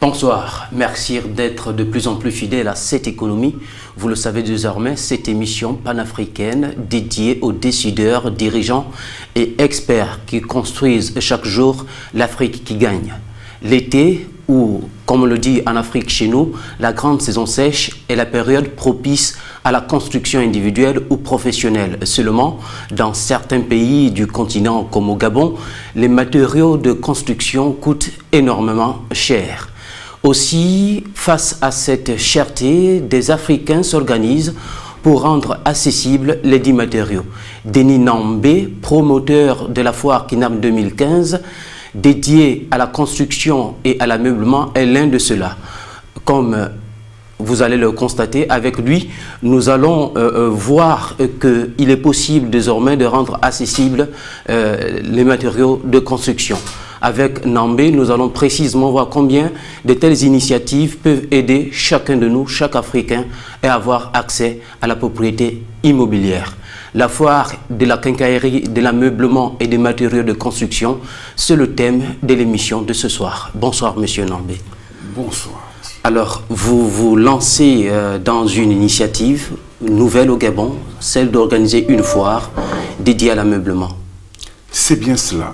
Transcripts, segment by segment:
Bonsoir, merci d'être de plus en plus fidèle à cette économie. Vous le savez désormais, cette émission panafricaine dédiée aux décideurs, dirigeants et experts qui construisent chaque jour l'Afrique qui gagne. L'été, ou comme on le dit en Afrique chez nous, la grande saison sèche est la période propice à la construction individuelle ou professionnelle. Seulement, dans certains pays du continent comme au Gabon, les matériaux de construction coûtent énormément cher. Aussi, face à cette cherté, des Africains s'organisent pour rendre accessibles les dits matériaux. Denis Nambé, promoteur de la foire Kinam 2015, dédiée à la construction et à l'ameublement, est l'un de ceux-là. Comme vous allez le constater, avec lui, nous allons voir qu'il est possible désormais de rendre accessibles les matériaux de construction. Avec Nambé, nous allons précisément voir combien de telles initiatives peuvent aider chacun de nous, chaque Africain, à avoir accès à la propriété immobilière. La foire de la quincaillerie, de l'ameublement et des matériaux de construction, c'est le thème de l'émission de ce soir. Bonsoir, monsieur Nambé. Bonsoir. Alors, vous vous lancez dans une initiative nouvelle au Gabon, celle d'organiser une foire dédiée à l'ameublement. C'est bien cela.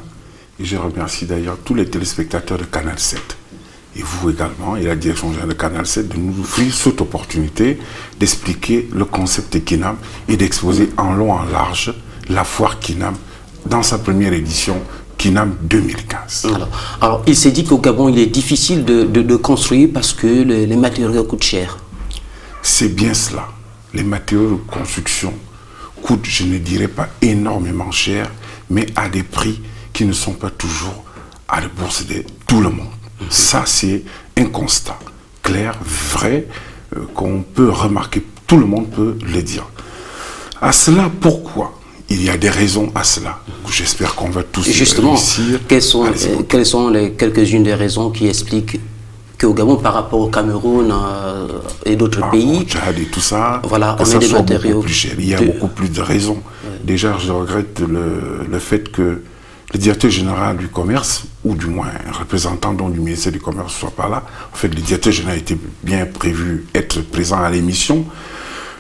Et je remercie d'ailleurs tous les téléspectateurs de Canal 7. Et vous également, et la direction générale de Canal 7, de nous offrir cette opportunité d'expliquer le concept de Kinam et d'exposer en long en large la foire Kinam dans sa première édition Kinam 2015. Alors il s'est dit qu'au Gabon, il est difficile de construire parce que les matériaux coûtent cher. C'est bien cela. Les matériaux de construction coûtent, je ne dirais pas énormément cher, mais à des prix qui ne sont pas toujours à la bourse de tout le monde. Ça, c'est un constat clair, vrai, qu'on peut remarquer, tout le monde peut le dire. À cela, pourquoi? Il y a des raisons à cela. J'espère qu'on va tous réussir. Quelles sont les quelques-unes des raisons qui expliquent qu'au Gabon, par rapport au Cameroun et d'autres pays, Tchad et tout ça, voilà, que on ça a des soit matériaux beaucoup plus cher. Il y a beaucoup plus de raisons. Ouais. Déjà, je regrette le fait que le directeur général du commerce, ou du moins un représentant du ministère du Commerce ne soit pas là. En fait, le directeur général était bien prévu être présent à l'émission.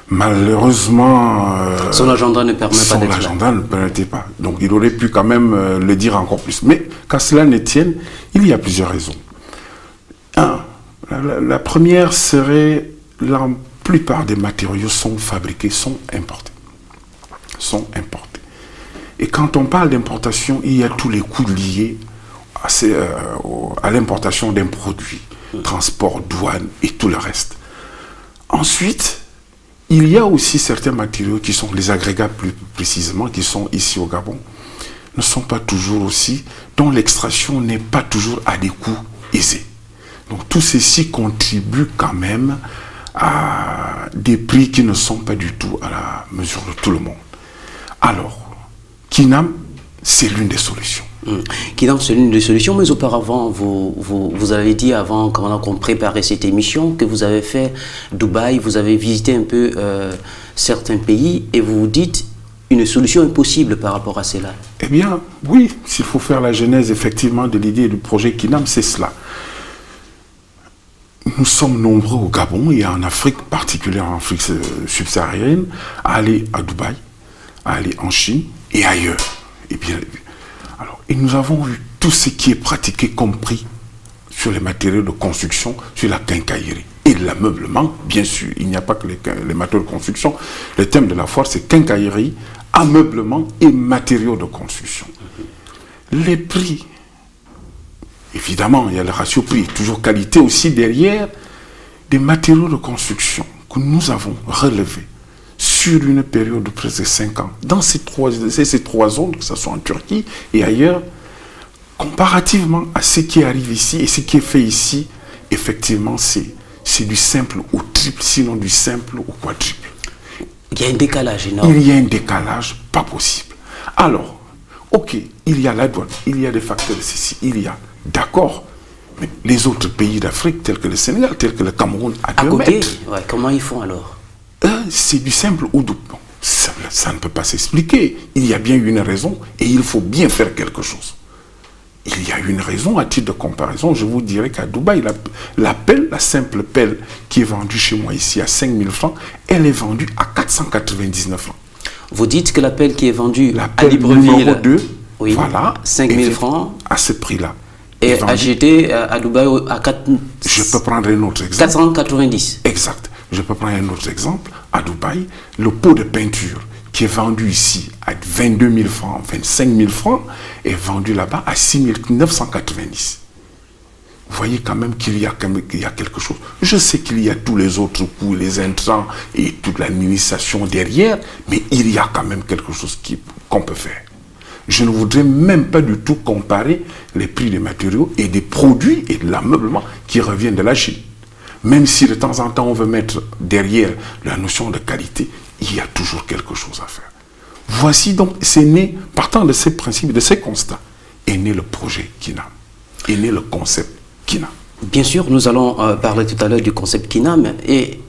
Malheureusement, son agenda ne permet pas d'être là. Son agenda ne permettait pas. Donc, il aurait pu quand même le dire encore plus. Mais qu'à cela ne tienne, il y a plusieurs raisons. La première serait la plupart des matériaux sont fabriqués, sont importés. Et quand on parle d'importation, il y a tous les coûts liés à l'importation d'un produit, transport, douane et tout le reste. Ensuite, il y a aussi certains matériaux qui sont les agrégats plus précisément, qui sont ici au Gabon, ne sont pas toujours aussi, dont l'extraction n'est pas toujours à des coûts aisés. Donc tout ceci contribue quand même à des prix qui ne sont pas du tout à la mesure de tout le monde. Alors, Kinam, c'est l'une des solutions. Kinam, c'est l'une des solutions, mais auparavant, vous avez dit avant qu'on préparait cette émission que vous avez fait Dubaï, vous avez visité un peu certains pays et vous vous dites une solution est possible par rapport à cela. Eh bien, oui, s'il faut faire la genèse effectivement de l'idée du projet Kinam, c'est cela. Nous sommes nombreux au Gabon et en Afrique, particulièrement en Afrique subsaharienne, à aller à Dubaï, à aller en Chine et ailleurs. Et nous avons vu tout ce qui est pratiqué comme prix sur les matériaux de construction, sur la quincaillerie et l'ameublement, bien sûr. Il n'y a pas que les matériaux de construction. Le thème de la foire, c'est quincaillerie, ameublement et matériaux de construction. Les prix, évidemment, il y a le ratio prix, toujours qualité aussi derrière des matériaux de construction que nous avons relevés sur une période de presque 5 ans, dans ces trois zones, que ce soit en Turquie et ailleurs, comparativement à ce qui arrive ici et ce qui est fait ici, effectivement, c'est du simple au triple, sinon du simple au quadruple. Il y a un décalage énorme. Il y a un décalage pas possible. Alors, ok, il y a la douane, il y a des facteurs de ceci, il y a, d'accord, mais les autres pays d'Afrique, tels que le Sénégal, tels que le Cameroun, à 2 mètres. Ouais, comment ils font alors? C'est du simple au double. Bon, ça ne peut pas s'expliquer. Il y a bien une raison et il faut bien faire quelque chose. Il y a une raison, à titre de comparaison, je vous dirais qu'à Dubaï, la pelle, la simple pelle qui est vendue chez moi ici à 5 000 francs, elle est vendue à 499 francs. Vous dites que la pelle qui est vendue à Libreville, numéro 2, oui, voilà, 5 000 francs, à ce prix-là. et acheté à Dubaï à 4... Je peux prendre un autre exemple. 490. Exact. Je peux prendre un autre exemple. À Dubaï, le pot de peinture qui est vendu ici à 22 000 francs, 25 000 francs, est vendu là-bas à 6 990. Vous voyez quand même qu'il y a quelque chose. Je sais qu'il y a tous les autres coûts, les intrants et toute l'administration derrière, mais il y a quand même quelque chose qu'on peut faire. Je ne voudrais même pas du tout comparer les prix des matériaux et des produits et de l'ameublement qui reviennent de la Chine. Même si de temps en temps on veut mettre derrière la notion de qualité, il y a toujours quelque chose à faire. Voici donc, c'est né, partant de ces principes, de ces constats, est né le projet KINAM, est né le concept KINAM. Bien sûr, nous allons parler tout à l'heure du concept KINAM, et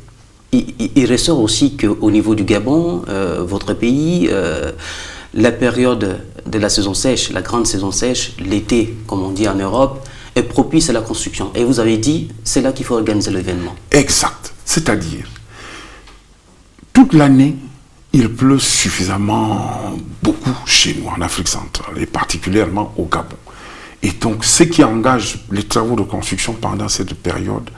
il ressort aussi qu'au niveau du Gabon, votre pays, la période de la saison sèche, la grande saison sèche, l'été, comme on dit en Europe, est propice à la construction. Et vous avez dit, c'est là qu'il faut organiser l'événement. Exact. C'est-à-dire, toute l'année, il pleut suffisamment beaucoup chez nous, en Afrique centrale, et particulièrement au Gabon. Et donc, ce qui engage les travaux de construction pendant cette période,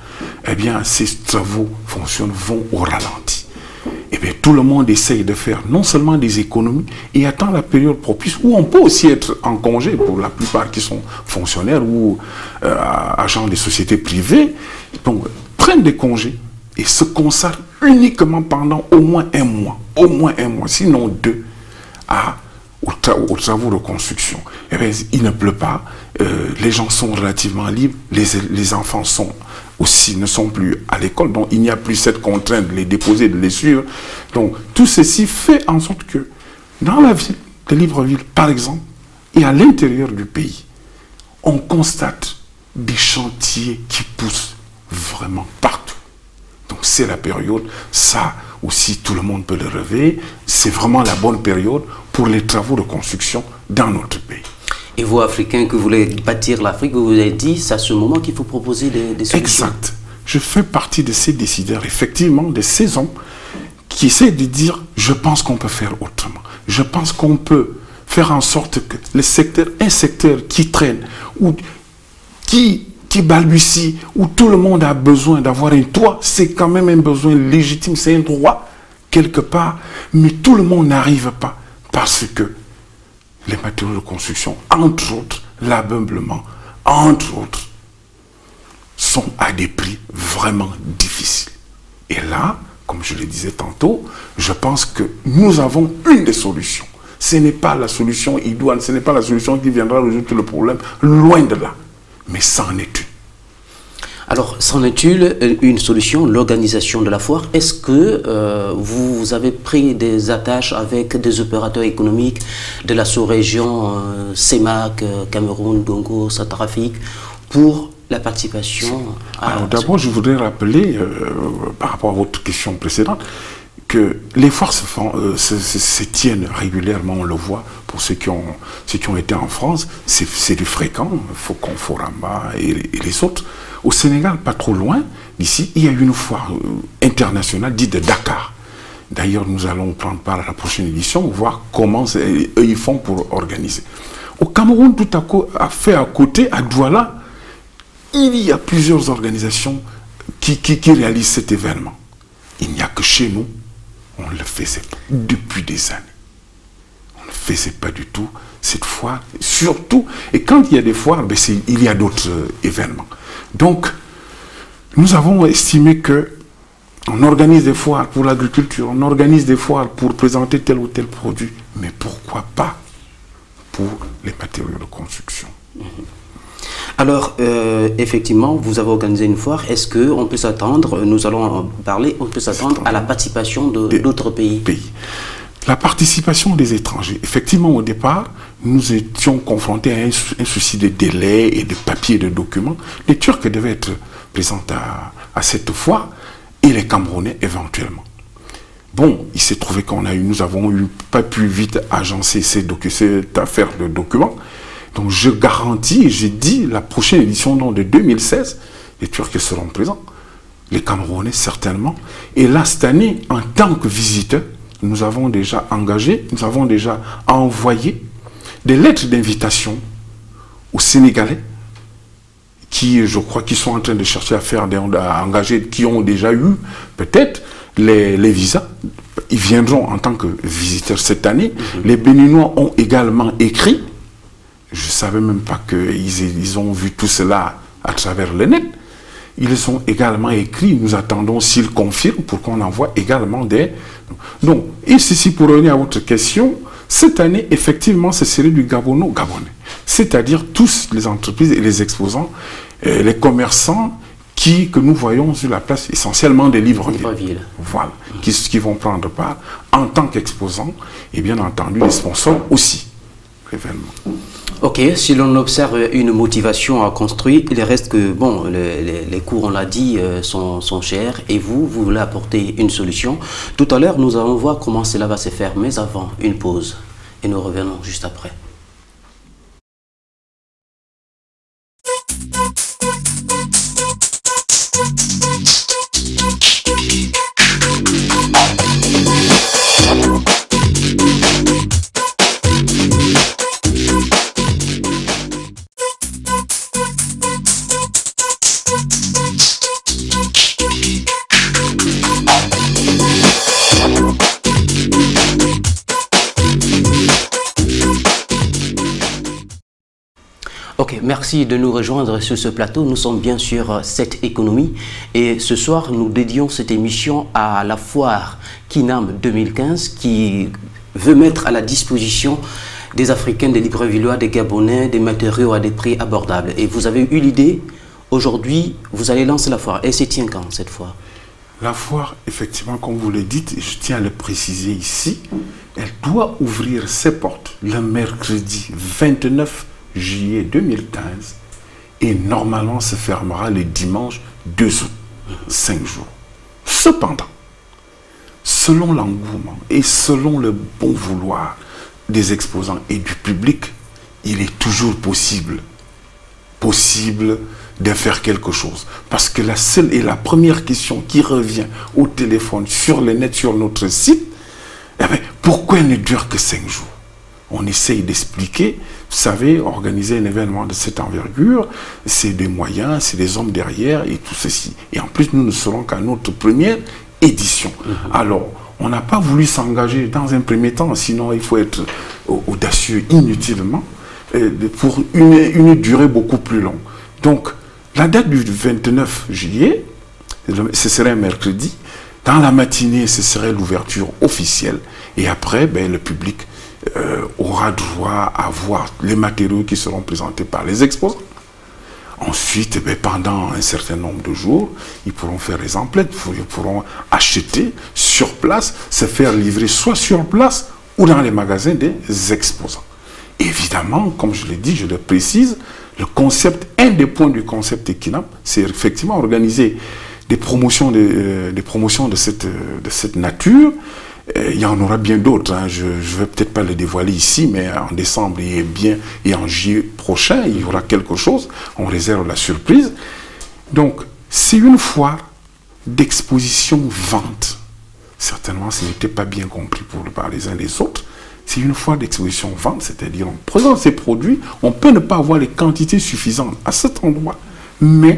eh bien, ces travaux vont au ralenti. Eh bien, tout le monde essaye de faire non seulement des économies, et attend la période propice où on peut aussi être en congé, pour la plupart qui sont fonctionnaires ou agents des sociétés privées, donc prennent des congés et se consacrent uniquement pendant au moins un mois, sinon 2, aux travaux de construction. Eh bien, il ne pleut pas, les gens sont relativement libres, les enfants ne sont plus à l'école, donc il n'y a plus cette contrainte de les déposer, de les suivre. Donc tout ceci fait en sorte que dans la ville de Libreville, par exemple, et à l'intérieur du pays, on constate des chantiers qui poussent vraiment partout. Donc c'est la période, ça aussi tout le monde peut le relever, c'est vraiment la bonne période pour les travaux de construction dans notre pays. Et vous, Africains, que vous voulez bâtir l'Afrique, vous vous avez dit, c'est à ce moment qu'il faut proposer des solutions. Exact. Je fais partie de ces décideurs, effectivement, de ces hommes qui essaient de dire, je pense qu'on peut faire autrement. Je pense qu'on peut faire en sorte que un secteur qui traîne, ou qui balbutie, où tout le monde a besoin d'avoir un toit, c'est quand même un besoin légitime, c'est un droit, quelque part, mais tout le monde n'arrive pas, parce que les matériaux de construction, entre autres, l'ameublement, entre autres, sont à des prix vraiment difficiles. Et là, comme je le disais tantôt, je pense que nous avons une des solutions. Ce n'est pas la solution idoine, ce n'est pas la solution qui viendra résoudre tout le problème, loin de là. Mais c'en est une. Alors, c'en est-il une solution, l'organisation de la foire? Est-ce que vous avez pris des attaches avec des opérateurs économiques de la sous-région CEMAC, Cameroun, Congo, Centrafrique, pour la participation Alors d'abord, je voudrais rappeler, par rapport à votre question précédente, que les foires se tiennent régulièrement, on le voit, pour ceux qui ont été en France, c'est du fréquent, Faucon, Foramba et les autres. Au Sénégal, pas trop loin d'ici, il y a une foire internationale dite de Dakar. D'ailleurs, nous allons prendre part à la prochaine édition, voir comment eux ils font pour organiser. Au Cameroun, tout à fait à côté, à Douala, il y a plusieurs organisations qui réalisent cet événement. Il n'y a que chez nous, on le faisait depuis des années. On ne faisait pas du tout cette foire, surtout, et quand il y a des foires, ben il y a d'autres événements. Donc, nous avons estimé que on organise des foires pour l'agriculture, on organise des foires pour présenter tel ou tel produit, mais pourquoi pas pour les matériaux de construction? Alors, effectivement, vous avez organisé une foire. Est-ce qu'on peut s'attendre, nous allons en parler, on peut s'attendre à la participation d'autres pays? La participation des étrangers. Effectivement, au départ, nous étions confrontés à un souci de délai et de papiers, de documents. Les Turcs devaient être présents à cette foire et les Camerounais éventuellement. Bon, il s'est trouvé nous avons pas pu vite agencer cette affaire de documents, Donc je garantis, j'ai dit, la prochaine édition donc, de 2016, les Turcs seront présents, les Camerounais certainement. Et là, cette année, en tant que visiteurs, nous avons déjà engagé, nous avons déjà envoyé des lettres d'invitation aux Sénégalais qui, je crois, qui sont en train de chercher à faire, à engager, qui ont déjà eu peut-être les visas. Ils viendront en tant que visiteurs cette année. Les Béninois ont également écrit. Je ne savais même pas qu'ils ont vu tout cela à travers le net. Ils ont également écrit. Nous attendons s'ils confirment pour qu'on envoie également des... Donc, et ceci pour revenir à votre question, cette année, effectivement, ce serait du gabonais. C'est-à-dire tous les entreprises et les exposants, les commerçants que nous voyons sur la place, essentiellement des Libreville. Voilà, qui vont prendre part en tant qu'exposants et bien entendu les sponsors aussi. Événement. Ok, si l'on observe une motivation à construire, il reste que, bon, les coûts, on l'a dit, sont chers et vous voulez apporter une solution. Tout à l'heure, nous allons voir comment cela va se faire, mais avant, une pause et nous revenons juste après. Ok, merci de nous rejoindre sur ce plateau. Nous sommes bien sur cette économie et ce soir nous dédions cette émission à la foire Kinam 2015 qui veut mettre à la disposition des Africains, des Librevillois, des Gabonais, des matériaux à des prix abordables. Et vous avez eu l'idée, aujourd'hui vous allez lancer la foire. Et c'est tient quand cette foire? La foire, effectivement, comme vous le dites, je tiens à le préciser ici, elle doit ouvrir ses portes le mercredi 29 juillet 2015 et normalement se fermera le dimanche 2 août, 5 jours. Cependant, selon l'engouement et selon le bon vouloir des exposants et du public, il est toujours possible de faire quelque chose. Parce que la seule et la première question qui revient au téléphone, sur le net, sur notre site, eh bien, pourquoi elle ne dure que 5 jours? On essaye d'expliquer, vous savez, organiser un événement de cette envergure, c'est des moyens, c'est des hommes derrière et tout ceci. Et en plus, nous ne serons qu'à notre première édition. Alors, on n'a pas voulu s'engager dans un premier temps, sinon il faut être audacieux inutilement, pour une durée beaucoup plus longue. Donc, la date du 29 juillet, ce serait un mercredi. Dans la matinée, ce serait l'ouverture officielle. Et après, ben, le public aura droit à voir les matériaux qui seront présentés par les exposants. Ensuite, ben, pendant un certain nombre de jours, ils pourront faire les emplettes, ils pourront acheter sur place, se faire livrer soit sur place ou dans les magasins des exposants. Évidemment, comme je l'ai dit, je le précise, le concept, un des points du concept Equinam, c'est effectivement organiser des promotions de cette nature. Il y en aura bien d'autres, hein. Je ne vais peut-être pas le dévoiler ici, mais en décembre et en juillet prochain, il y aura quelque chose. On réserve la surprise. Donc, c'est une foire d'exposition-vente. Certainement, ce n'était pas bien compris par les uns et les autres. C'est une foire d'exposition-vente, c'est-à-dire on présente ces produits, on peut ne pas avoir les quantités suffisantes à cet endroit, mais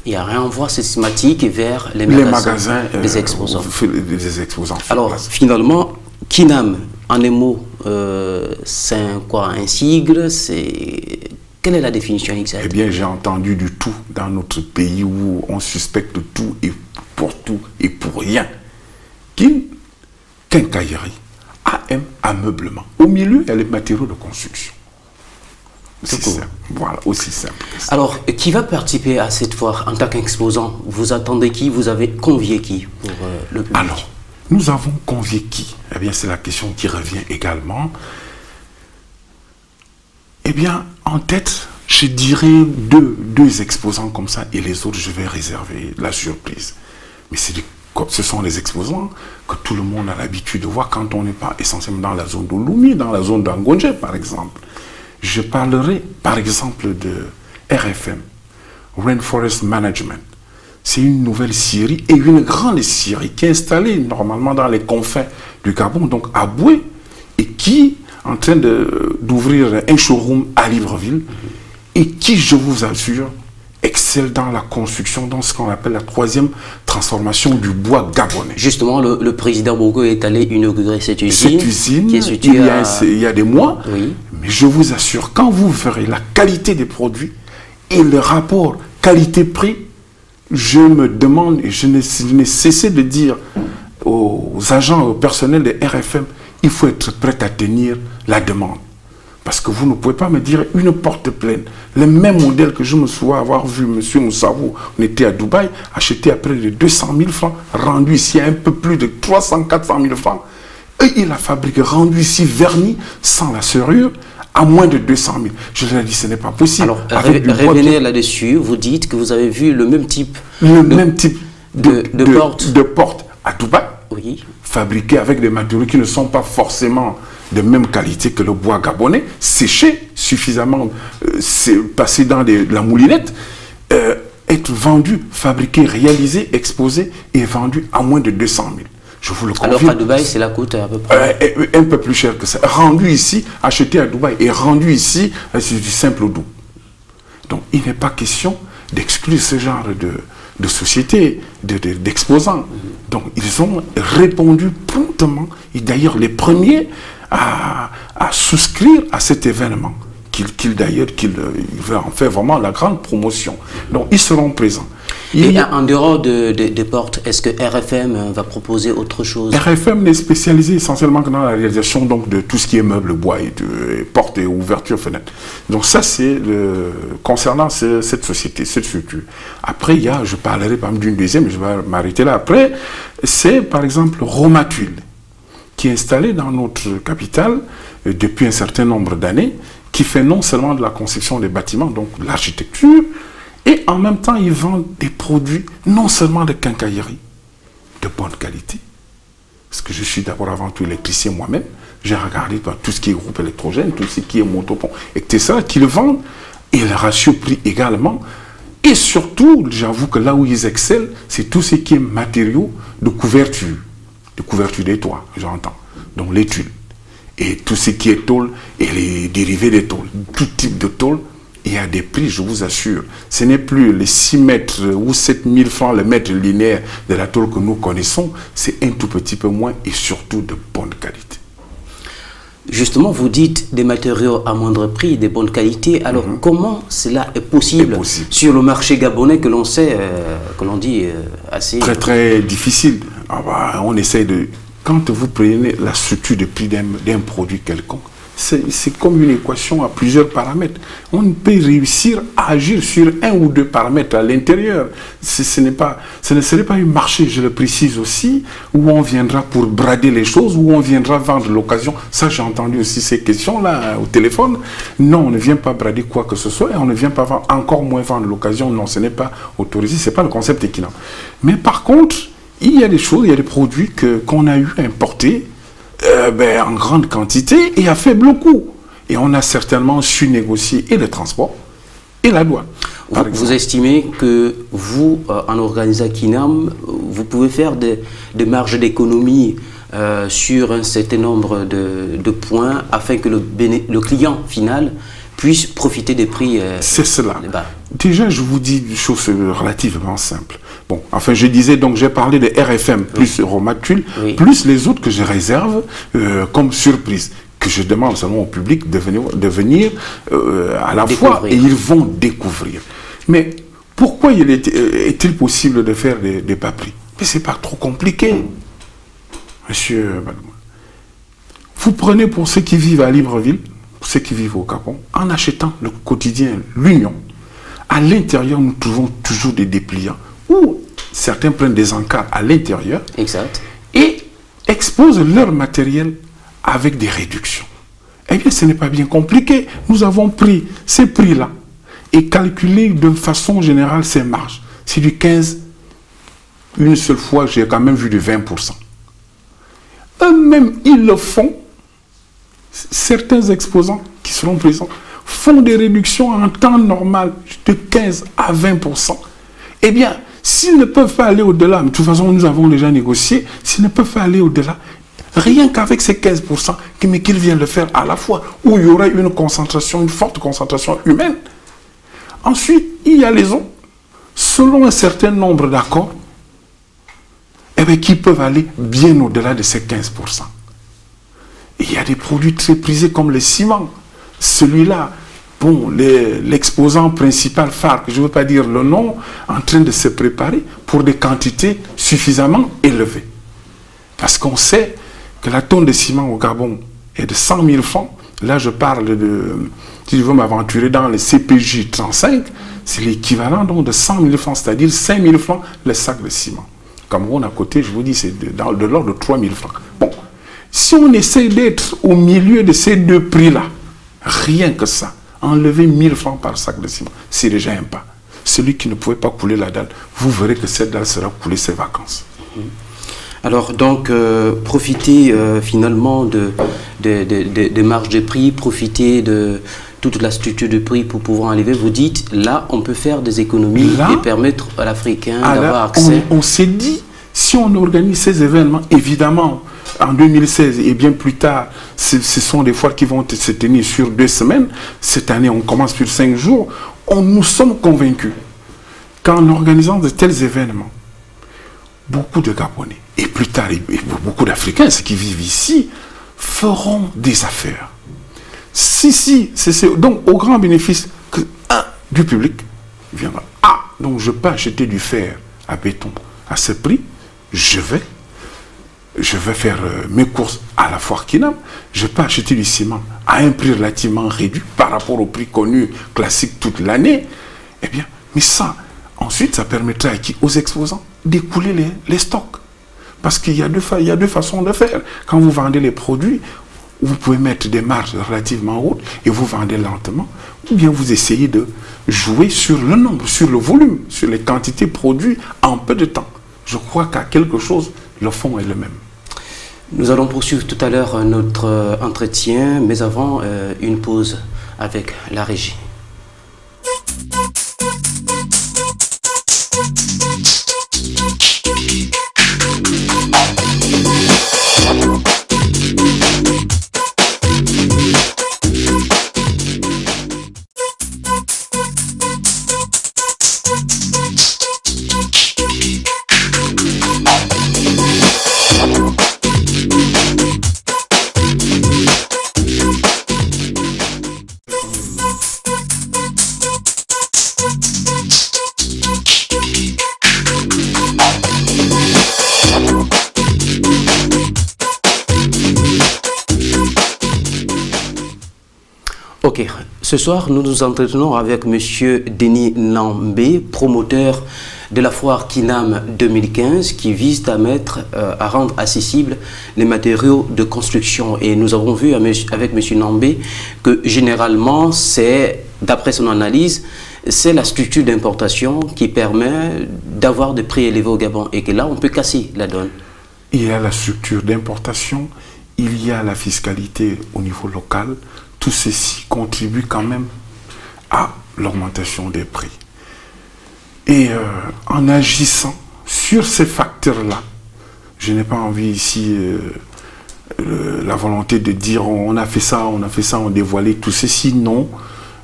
il y a un renvoi systématique vers les magasins des exposants. Alors, finalement, Kinam, en un mot, c'est quoi? Un sigle? Quelle est la définition exacte? Eh bien, j'ai entendu du tout dans notre pays où on suspecte tout et pour rien. Quincaillerie. AM, ameublement. Au milieu, il y a les matériaux de construction. C'est simple. Voilà, aussi simple. Alors, qui va participer à cette foire en tant qu'exposant? Vous attendez qui? Vous avez convié qui pour le public? Alors, nous avons convié qui? Eh bien, c'est la question qui revient également. Eh bien, en tête, je dirais deux exposants comme ça et les autres, je vais réserver la surprise. Mais ce sont les exposants que tout le monde a l'habitude de voir quand on n'est pas essentiellement dans la zone de Lomé, dans la zone d'Angonje, par exemple. Je parlerai par exemple de RFM, Rainforest Management. C'est une nouvelle scierie et une grande scierie qui est installée normalement dans les confins du Gabon, donc à Boué, et qui est en train d'ouvrir un showroom à Libreville, et qui, je vous assure, excelle dans la construction, dans ce qu'on appelle la 3e transformation du bois gabonais. Justement, le président Bongo est allé inaugurer cette usine. Cette usine, qui est située il y a des mois, oui. Mais je vous assure, quand vous verrez la qualité des produits et le rapport qualité-prix, je me demande, et je n'ai cessé de dire aux agents, au personnel de RFM, il faut être prêt à tenir la demande. Parce que vous ne pouvez pas me dire une porte pleine. Le même modèle que je me souviens avoir vu, monsieur Moussavou, on était à Dubaï, acheté à près de 200 000 francs, rendu ici à un peu plus de 300-400 000 francs. Et il a fabriqué, rendu ici verni, sans la serrure, à moins de 200 000. Je leur ai dit, ce n'est pas possible. Alors, revenez là-dessus, vous dites que vous avez vu le même type, de porte à Dubaï, oui. Fabriqué avec des matériaux qui ne sont pas forcément de même qualité que le bois gabonais, séché suffisamment, passé dans la moulinette, être vendu, fabriqué, réalisé, exposé et vendu à moins de 200 000. Je vous le confirme. Alors à Dubaï, c'est la coûte à peu près un peu plus cher que ça. Rendu ici, acheté à Dubaï et rendu ici, c'est du simple doux. Donc il n'est pas question d'exclure ce genre de société, d'exposants. Donc ils ont répondu promptement, et d'ailleurs les premiers à souscrire à cet événement, qu'il va en faire vraiment la grande promotion. Donc ils seront présents. Et en dehors des portes, est-ce que RFM va proposer autre chose? RFM est spécialisé essentiellement dans la réalisation donc, de tout ce qui est meubles, bois, et portes et ouvertures, fenêtres. Donc ça, c'est concernant cette société, cette structure. Après, je parlerai pas d'une deuxième, je vais m'arrêter là. Après, c'est par exemple Romatul, qui est installé dans notre capitale depuis un certain nombre d'années, qui fait non seulement de la conception des bâtiments, donc l'architecture, et en même temps, ils vendent des produits, non seulement de quincaillerie, de bonne qualité. Parce que je suis d'abord avant tout électricien moi-même. J'ai regardé tout ce qui est groupe électrogène, tout ce qui est motopompe, etc., qu'ils vendent. Et le ratio prix également. Et surtout, j'avoue que là où ils excellent, c'est tout ce qui est matériaux de couverture des toits, j'entends. Donc les tuiles. Et tout ce qui est tôle et les dérivés des tôles. Tout type de tôle. Et à des prix, je vous assure, ce n'est plus les 6 mètres ou 7 000 francs le mètre linéaire de la tôle que nous connaissons, c'est un tout petit peu moins et surtout de bonne qualité. Justement, vous dites des matériaux à moindre prix, de bonne qualité. Alors, comment cela est possible sur le marché gabonais que l'on sait, que l'on dit assez... Très, très difficile. On essaie de... Quand vous prenez la structure de prix d'un produit quelconque, c'est comme une équation à plusieurs paramètres. On peut réussir à agir sur un ou deux paramètres à l'intérieur. Ce ne serait pas un marché, je le précise aussi, où on viendra pour brader les choses, où on viendra vendre l'occasion. Ça, j'ai entendu aussi ces questions-là au téléphone. Non, on ne vient pas brader quoi que ce soit et on ne vient pas vendre, encore moins vendre l'occasion. Non, ce n'est pas autorisé, ce n'est pas le concept équinant. Mais par contre, il y a des choses, il y a des produits qu'on a eu à importer en grande quantité et à faible coût. Et on a certainement su négocier et le transport et la douane. Vous estimez que vous, en organisant Kinam, vous pouvez faire des marges d'économie sur un certain nombre de points afin que le client final puisse profiter des prix c'est cela. Déjà, je vous dis une chose relativement simple. Bon, enfin, je disais, donc j'ai parlé de RFM plus Romatul, plus les autres que je réserve comme surprise, que je demande seulement au public de venir à la fois et ils vont découvrir. Mais pourquoi est-il possible de faire des bas prix? Mais c'est pas trop compliqué, monsieur. Vous prenez pour ceux qui vivent à Libreville, pour ceux qui vivent au Gabon, en achetant le quotidien L'Union, à l'intérieur, nous trouvons toujours des dépliants où certains prennent des encarts à l'intérieur et exposent leur matériel avec des réductions. Eh bien, ce n'est pas bien compliqué. Nous avons pris ces prix-là et calculé de façon générale ces marges. C'est du 15. Une seule fois, j'ai quand même vu du 20%. Eux-mêmes, ils le font. Certains exposants qui seront présents font des réductions en temps normal de 15 à 20%. Eh bien, s'ils ne peuvent pas aller au-delà, de toute façon, nous avons déjà négocié, s'ils ne peuvent pas aller au-delà, rien qu'avec ces 15%, mais qu'ils viennent le faire à la fois, où il y aurait une concentration, une forte concentration humaine. Ensuite, il y a les autres, selon un certain nombre d'accords, eh bien, qui peuvent aller bien au-delà de ces 15%. Et il y a des produits très prisés comme le ciment. Celui-là, bon, l'exposant principal phare, que je ne veux pas dire le nom, en train de se préparer pour des quantités suffisamment élevées. Parce qu'on sait que la tonne de ciment au Gabon est de 100 000 francs. Là, je parle de, si je veux m'aventurer dans les CPJ 35, c'est l'équivalent donc de 100 000 francs, c'est-à-dire 5 000 francs le sac de ciment. Cameroun à côté, je vous dis, c'est de l'ordre de 3 000 francs. Bon, si on essaie d'être au milieu de ces deux prix-là, rien que ça, enlever 1 000 francs par sac de ciment, c'est déjà un pas. Celui qui ne pouvait pas couler la dalle, vous verrez que cette dalle sera coulée ses vacances. Alors donc, profiter finalement des marges de prix, profiter de toute la structure de prix pour pouvoir enlever, vous dites, là, on peut faire des économies là, et permettre à l'Africain d'avoir accès. On s'est dit, si on organise ces événements, évidemment, en 2016 et bien plus tard, ce sont des foires qui vont se tenir sur 2 semaines. Cette année, on commence sur 5 jours. Nous sommes convaincus qu'en organisant de tels événements, beaucoup de Gabonais, et plus tard, beaucoup d'Africains, ceux qui vivent ici, feront des affaires. Donc, au grand bénéfice que, du public, viendra. Donc je peux acheter du fer à béton à ce prix, je vais faire mes courses à la foire Kinam, je peux acheter du ciment à un prix relativement réduit par rapport au prix connu classique toute l'année. Eh bien, mais ça, ensuite, ça permettra aux exposants d'écouler les stocks. Parce qu'il y a deux façons de faire. Quand vous vendez les produits, vous pouvez mettre des marges relativement hautes et vous vendez lentement, ou bien vous essayez de jouer sur le nombre, sur le volume, sur les quantités produites en peu de temps. Je crois qu'à quelque chose, le fond est le même. Nous allons poursuivre tout à l'heure notre entretien, mais avant, une pause avec la régie. Ok, ce soir nous nous entretenons avec M. Denis Nambé, promoteur de la foire Kinam 2015 qui vise à rendre accessibles les matériaux de construction. Et nous avons vu avec M. Nambé que généralement, d'après son analyse, c'est la structure d'importation qui permet d'avoir des prix élevés au Gabon et que là on peut casser la donne. Il y a la structure d'importation, il y a la fiscalité au niveau local. Tout ceci contribue quand même à l'augmentation des prix. Et en agissant sur ces facteurs-là, je n'ai pas envie ici la volonté de dire on a fait ça, on dévoilait tout ceci, non.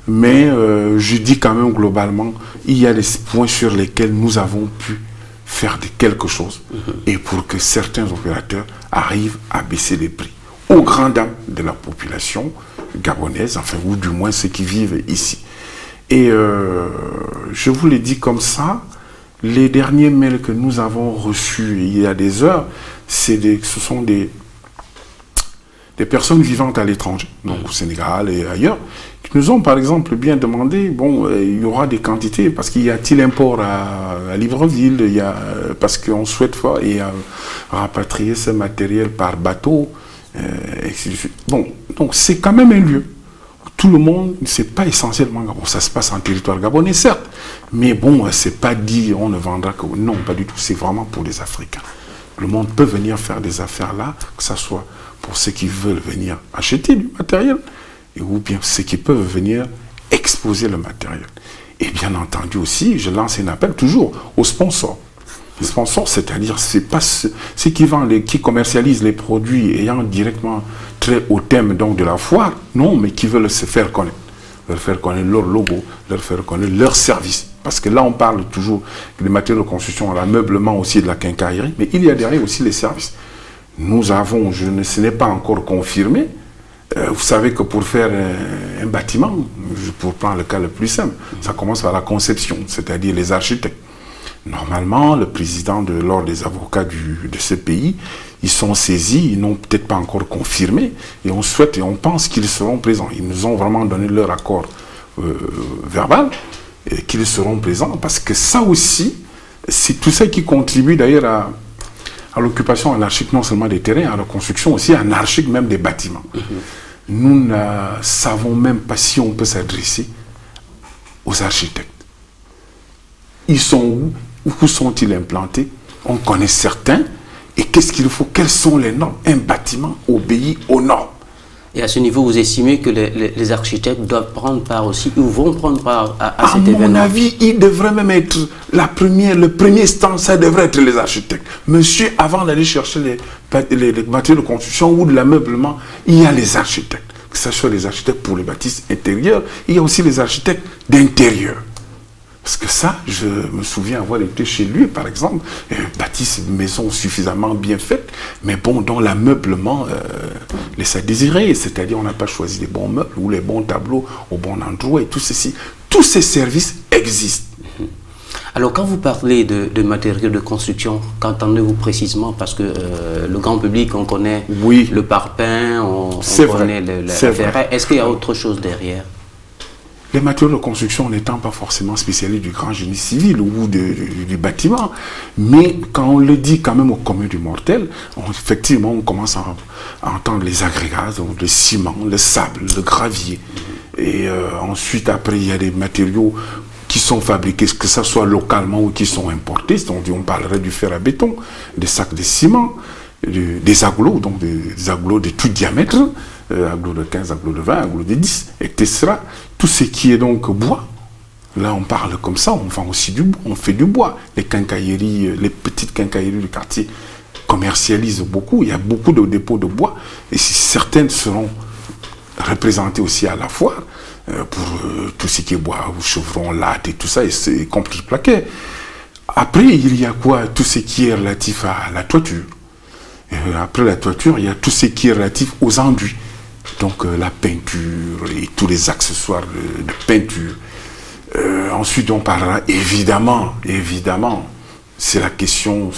Mais je dis quand même globalement, il y a des points sur lesquels nous avons pu faire quelque chose et pour que certains opérateurs arrivent à baisser les prix aux grandes dames de la population gabonaise, enfin, ou du moins ceux qui vivent ici. Et je vous l'ai dit comme ça, les derniers mails que nous avons reçus il y a des heures, ce sont des personnes vivantes à l'étranger, donc au Sénégal et ailleurs, qui nous ont par exemple bien demandé, bon, il y aura des quantités, parce qu'il y a-t-il import à Libreville, parce qu'on souhaite rapatrier ce matériel par bateau, bon, donc c'est quand même un lieu où tout le monde, c'est pas essentiellement Gabon, ça se passe en territoire gabonais certes, mais bon, c'est pas dit on ne vendra que, non, pas du tout, c'est vraiment pour les Africains. Le monde peut venir faire des affaires là, que ce soit pour ceux qui veulent venir acheter du matériel, ou bien ceux qui peuvent venir exposer le matériel. Et bien entendu aussi, je lance un appel toujours aux sponsors. Les sponsors, c'est-à-dire, c'est pas ceux qui vendent, qui commercialisent les produits ayant directement trait au thème donc, de la foire, non, mais qui veulent se faire connaître. Leur faire connaître leur logo, leur faire connaître leur service. Parce que là, on parle toujours des matériaux de construction, l'ameublement aussi de la quincaillerie, mais il y a derrière aussi les services. Nous avons, ce n'est pas encore confirmé, vous savez que pour faire un bâtiment, pour prendre le cas le plus simple, ça commence par la conception, c'est-à-dire les architectes. Normalement, le président de l'ordre des avocats de ce pays, ils sont saisis, ils n'ont peut-être pas encore confirmé, et on souhaite et on pense qu'ils seront présents. Ils nous ont vraiment donné leur accord verbal, et qu'ils seront présents, parce que ça aussi, c'est tout ça qui contribue d'ailleurs à l'occupation anarchique non seulement des terrains, à la construction aussi anarchique même des bâtiments. Nous ne savons même pas si on peut s'adresser aux architectes. Ils sont où? Où sont-ils implantés? On connaît certains. Et qu'est-ce qu'il faut? Quelles sont les normes? Un bâtiment obéit aux normes. Et à ce niveau, vous estimez que les architectes doivent prendre part aussi, ou vont prendre part à cet événement? À mon avis, il devrait même être le premier stand, ça devrait être les architectes. Monsieur, avant d'aller chercher les matériaux de construction ou de l'ameublement, il y a les architectes. Que ce soit les architectes pour les bâtisses intérieures, il y a aussi les architectes d'intérieur. Parce que ça, je me souviens avoir été chez lui, par exemple, bâtisse une maison suffisamment bien faite, mais bon, dont l'ameublement laisse à désirer. C'est-à-dire, on n'a pas choisi les bons meubles ou les bons tableaux au bon endroit et tout ceci. Tous ces services existent. Alors, quand vous parlez de matériaux de construction, qu'entendez-vous précisément? Parce que le grand public, on connaît le parpaing, on connaît la ferraille. Est-ce qu'il y a autre chose derrière? Les matériaux de construction n'étant pas forcément spécialistes du grand génie civil ou du bâtiment, mais quand on le dit quand même au commun du mortel, effectivement on commence à entendre les agrégats, donc le ciment, le sable, le gravier. Et ensuite après il y a des matériaux qui sont fabriqués, que ce soit localement ou qui sont importés, donc on parlerait du fer à béton, des sacs de ciment, des agglos, donc des agglos de tout diamètre, agglos de 15, agglos de 20, agglos de 10, etc. Tout ce qui est donc bois, là on parle comme ça, on vend aussi du bois, on fait du bois. Les quincailleries, les petites quincailleries du quartier commercialisent beaucoup, il y a beaucoup de dépôts de bois, et certaines seront représentées aussi à la foire, pour tout ce qui est bois, chevrons, lattes et tout ça, y compris le plaquet. Après, il y a quoi? Tout ce qui est relatif à la toiture. Après la toiture, il y a tout ce qui est relatif aux enduits. Donc la peinture et tous les accessoires de peinture. Ensuite, on parlera évidemment, c'est la question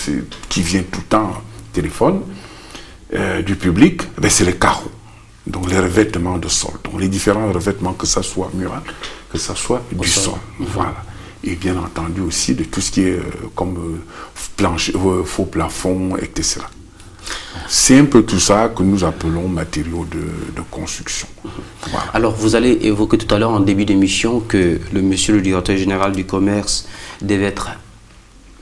qui vient tout le temps au téléphone du public, c'est les carreaux. Donc les revêtements de sol. Donc les différents revêtements, que ce soit mural, que ce soit du sol. Voilà. Et bien entendu aussi de tout ce qui est comme plancher, faux plafond, etc. C'est un peu tout ça que nous appelons matériaux de construction. Voilà. Alors, vous allez évoquer tout à l'heure en début d'émission que monsieur le directeur général du commerce devait être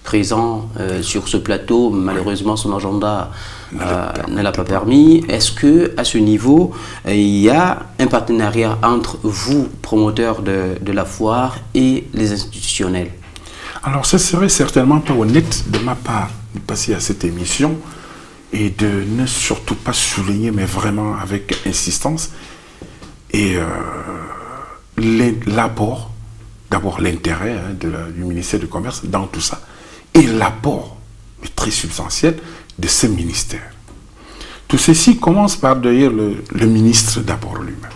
présent sur ce plateau. Malheureusement, son agenda ne l'a pas permis. Est-ce qu'à ce niveau, il y a un partenariat entre vous, promoteurs de la foire, et les institutionnels? Alors, ce serait certainement pas honnête de ma part de passer à cette émission et de ne surtout pas souligner, mais vraiment avec insistance, et l'apport, d'abord l'intérêt du ministère du Commerce dans tout ça, et l'apport très substantiel de ce ministère. Tout ceci commence par d'ailleurs le ministre d'abord lui-même.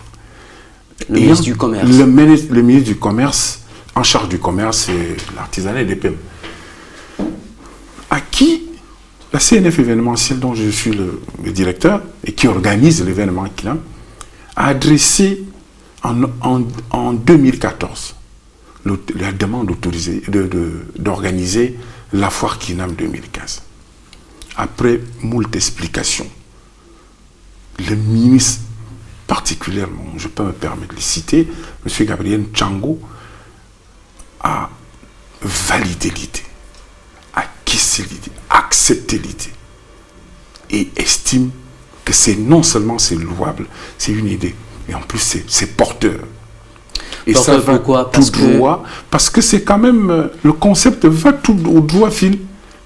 Le ministre du Commerce. Le ministre du Commerce, en charge du commerce et l'artisanat et des PME, à qui la CNF événementielle, dont je suis le directeur et qui organise l'événement KINAM, a adressé en 2014 la demande d'organiser la foire KINAM 2015. Après moult explications, le ministre, particulièrement, je peux me permettre de le citer, M. Gabriel Tchango, a validé l'idée, accepter l'idée et estime que c'est non seulement c'est louable, c'est une idée Et en plus, c'est porteur. Et porteur, ça va pourquoi? tout droit, parce que c'est quand même, le concept va tout au droit fil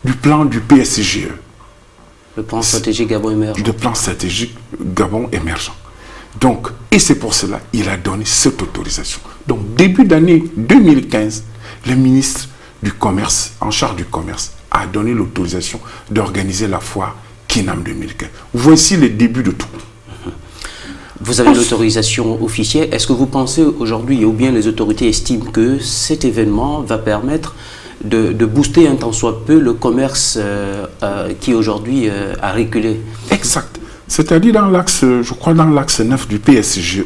du plan du PSGE. Le plan stratégique Gabon émergent. Le plan stratégique Gabon émergent. Donc, et c'est pour cela qu'il a donné cette autorisation. Donc, début d'année 2015, le ministre du Commerce, en charge du commerce, a donné l'autorisation d'organiser la foire Kinam 2015. Voici le début de tout. Vous avez l'autorisation officielle. Est-ce que vous pensez aujourd'hui, ou bien les autorités estiment que cet événement va permettre de booster un tant soit peu le commerce qui aujourd'hui a reculé? Exact. C'est-à-dire dans l'axe, je crois dans l'axe 9 du PSGE,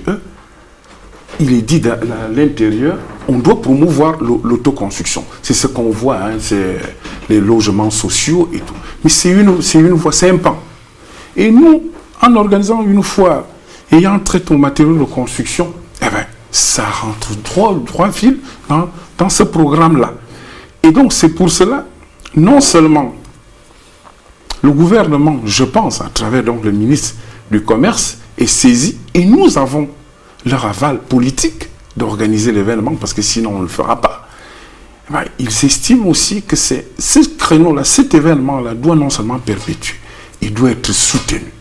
il est dit à l'intérieur, on doit promouvoir l'autoconstruction. C'est ce qu'on voit, hein, c'est les logements sociaux et tout. Mais c'est une voie, c'est un pan. Et nous, en organisant une foire, ayant traité aux matériaux de construction, eh ben, ça rentre droit fil dans ce programme-là. Et donc, c'est pour cela, non seulement le gouvernement, je pense, à travers donc le ministre du Commerce, est saisi, et nous avons leur aval politique d'organiser l'événement, parce que sinon on ne le fera pas. Eh bien, ils estiment aussi que ce créneau-là, cet événement-là, doit non seulement perpétuer, il doit être soutenu.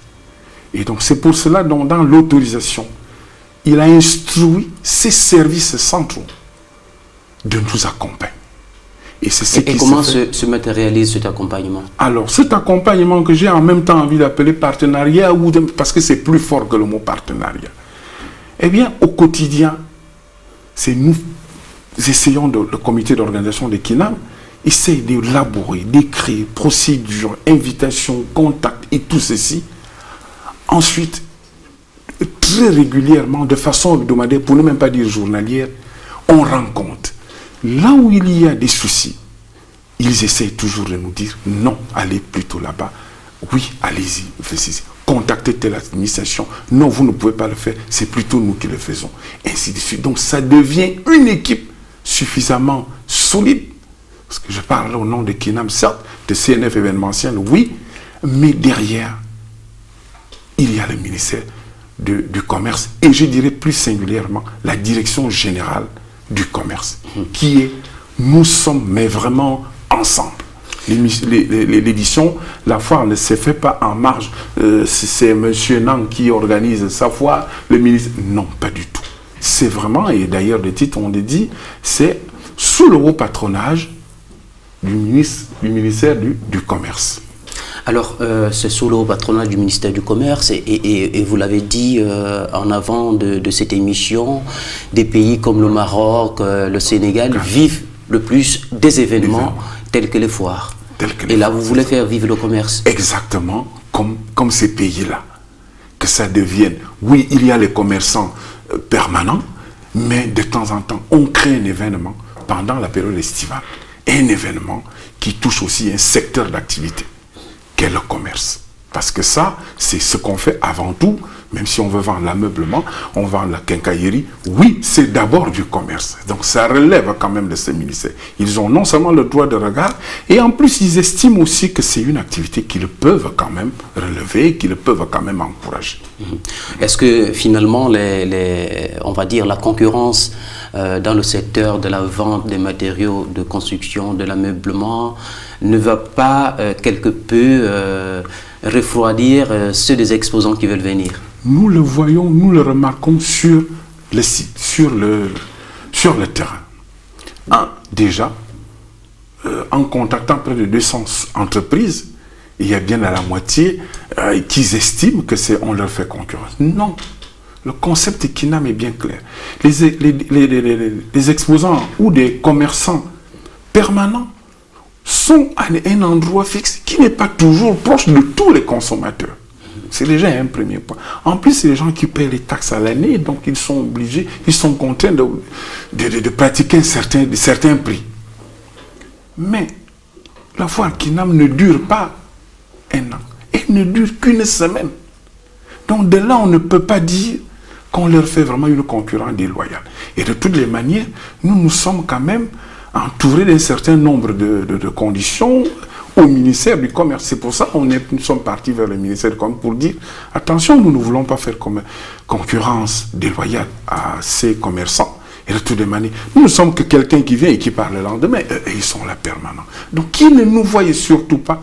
Et donc c'est pour cela, donc, dans l'autorisation, il a instruit ses services centraux de nous accompagner. Et c'est ce qui comment se matérialise cet accompagnement? Alors, cet accompagnement que j'ai en même temps envie d'appeler partenariat, parce que c'est plus fort que le mot partenariat. Eh bien, au quotidien, c'est nous essayons, le comité d'organisation de Kinam, essaie d'élaborer, d'écrire, procédures, invitations, contacts et tout ceci. Ensuite, très régulièrement, de façon hebdomadaire, pour ne même pas dire journalière, on rencontre. Là où il y a des soucis, ils essayent toujours de nous dire non, allez plutôt là-bas. Oui, allez-y, faites-y. Contactez telle administration. Non, vous ne pouvez pas le faire, c'est plutôt nous qui le faisons. Ainsi de suite. Donc ça devient une équipe suffisamment solide. Parce que je parle au nom de Kinam, certes, de CNF événementiel, oui, mais derrière, il y a le ministère du Commerce et je dirais plus singulièrement la direction générale du commerce, qui est, nous sommes, mais vraiment ensemble. L'édition, la foire ne se fait pas en marge. C'est M. Nang qui organise sa foire, le ministre. Non, pas du tout. C'est vraiment, et d'ailleurs le titre, on le dit, c'est sous le haut patronage du ministère du Commerce. Alors, c'est sous le patronat du ministère du Commerce et vous l'avez dit en avant de cette émission, des pays comme le Maroc, le Sénégal vivent le plus des événements tels que les foires. Et là, vous voulez faire vivre le commerce. Exactement, comme ces pays-là. Que ça devienne, oui, il y a les commerçants permanents, mais de temps en temps, on crée un événement pendant la période estivale. Un événement qui touche aussi un secteur d'activité. Qu'est le commerce. Parce que ça, c'est ce qu'on fait avant tout, même si on veut vendre l'ameublement, on vend la quincaillerie. Oui, c'est d'abord du commerce. Donc ça relève quand même de ce ministère. Ils ont non seulement le droit de regard, et en plus ils estiment aussi que c'est une activité qu'ils peuvent quand même relever, qu'ils peuvent quand même encourager. Est-ce que finalement, on va dire la concurrence dans le secteur de la vente des matériaux de construction, de l'ameublement, ne va pas quelque peu refroidir ceux des exposants qui veulent venir? Nous le voyons, nous le remarquons sur le site, sur le terrain. Déjà, en contactant près de 200 entreprises, il y a bien à la moitié qui estiment que on leur fait concurrence. Non. Le concept Kinam est bien clair. Les exposants ou des commerçants permanents sont à un endroit fixe qui n'est pas toujours proche de tous les consommateurs. C'est déjà un premier point. En plus, c'est les gens qui paient les taxes à l'année, donc ils sont obligés, ils sont contraints de pratiquer certains prix. Mais la foire Kinam ne dure pas un an. Elle ne dure qu'une semaine. Donc de là, on ne peut pas dire qu'on leur fait vraiment une concurrence déloyale. Et de toutes les manières, nous sommes quand même entourés d'un certain nombre de conditions au ministère du Commerce. C'est pour ça qu'on nous sommes partis vers le ministère du Commerce pour dire, attention, nous ne voulons pas faire concurrence déloyale à ces commerçants. Et de toutes les manières, nous ne sommes que quelqu'un qui vient et qui parle le lendemain. Ils sont là permanents. Donc, qu'ils ne nous voient surtout pas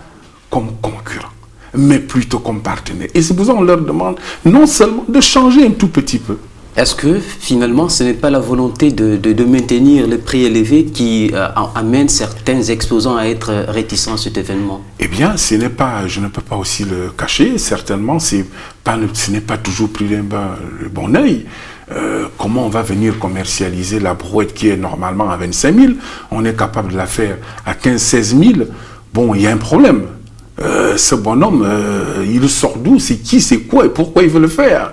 comme concurrents, mais plutôt comme partenaires. Et c'est pour ça qu'on leur demande non seulement de changer un tout petit peu. Est-ce que finalement ce n'est pas la volonté de maintenir les prix élevés qui amène certains exposants à être réticents à cet événement? Eh bien, ce n'est pas, je ne peux pas aussi le cacher, certainement, ce n'est pas toujours pris le bon œil. Comment on va venir commercialiser la brouette qui est normalement à 25 000, on est capable de la faire à 15-16 000, bon, il y a un problème. Ce bonhomme, il sort d'où? C'est qui? C'est quoi? Et pourquoi il veut le faire?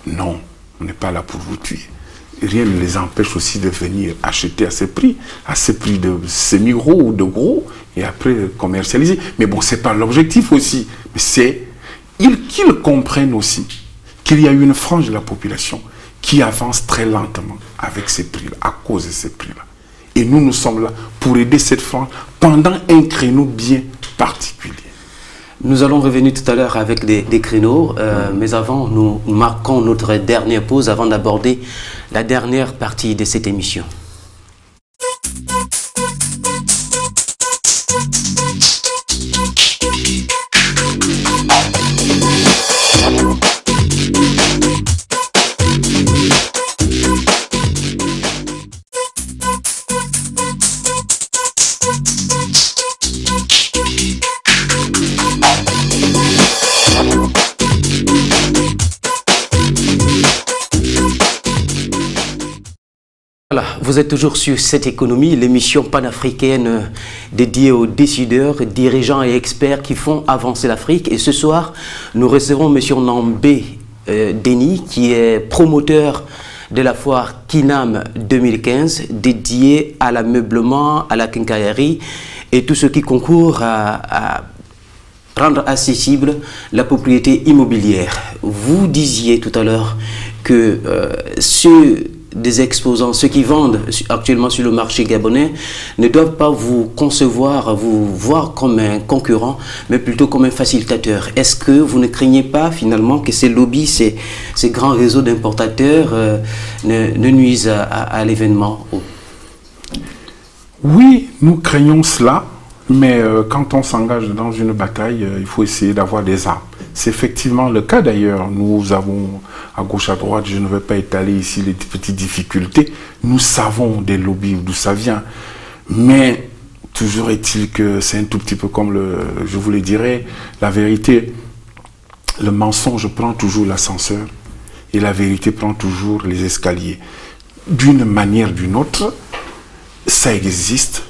Non. On n'est pas là pour vous tuer. Rien ne les empêche aussi de venir acheter à ces prix de semi-gros ou de gros, et après commercialiser. Mais bon, ce n'est pas l'objectif aussi. Mais c'est qu'ils comprennent aussi qu'il y a une frange de la population qui avance très lentement avec ces prix-là, à cause de ces prix-là. Et nous sommes là pour aider cette frange pendant un créneau bien particulier. Nous allons revenir tout à l'heure avec des créneaux, mais avant, nous marquons notre dernière pause avant d'aborder la dernière partie de cette émission. Voilà, vous êtes toujours sur Cette Économie, l'émission panafricaine dédiée aux décideurs, dirigeants et experts qui font avancer l'Afrique. Et ce soir, nous recevons M. Nambé Denis, qui est promoteur de la foire Kinam 2015, dédiée à l'ameublement, à la quincaillerie et tout ce qui concourt à rendre accessible la propriété immobilière. Vous disiez tout à l'heure que des exposants, ceux qui vendent actuellement sur le marché gabonais, ne doivent pas vous concevoir, vous voir comme un concurrent, mais plutôt comme un facilitateur. Est-ce que vous ne craignez pas finalement que ces lobbies, ces grands réseaux d'importateurs ne nuisent à l'événement? Oui, nous craignons cela, mais quand on s'engage dans une bataille, il faut essayer d'avoir des armes. C'est effectivement le cas d'ailleurs. Nous avons à gauche, à droite, je ne vais pas étaler ici les petites difficultés. Nous savons des lobbies d'où ça vient. Mais toujours est-il que c'est un tout petit peu comme je vous le dirais, la vérité, le mensonge prend toujours l'ascenseur et la vérité prend toujours les escaliers. D'une manière ou d'une autre, ça existe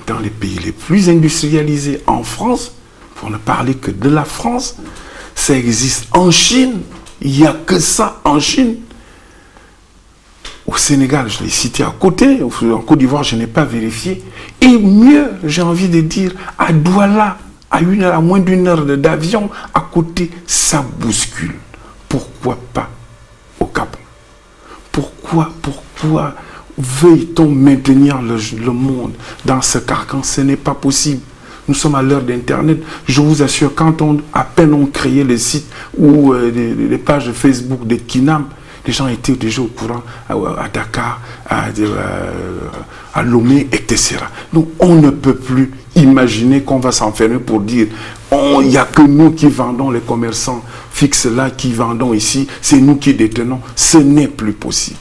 dans les pays les plus industrialisés, en France, pour ne parler que de la France. Ça existe en Chine, il n'y a que ça en Chine. Au Sénégal, je l'ai cité à côté, en Côte d'Ivoire, je n'ai pas vérifié. Et mieux, j'ai envie de dire, à Douala, à moins d'une heure d'avion, à côté, ça bouscule. Pourquoi pas au Gabon? Pourquoi veuille-t-on maintenir le monde dans ce carcan? Ce n'est pas possible. Nous sommes à l'heure d'Internet. Je vous assure, quand à peine on créait les sites ou les pages Facebook de Kinam, les gens étaient déjà au courant à Dakar, à Lomé, etc. Donc on ne peut plus imaginer qu'on va s'enfermer pour dire il n'y a que nous qui vendons, les commerçants fixes là, qui vendons ici, c'est nous qui détenons. Ce n'est plus possible.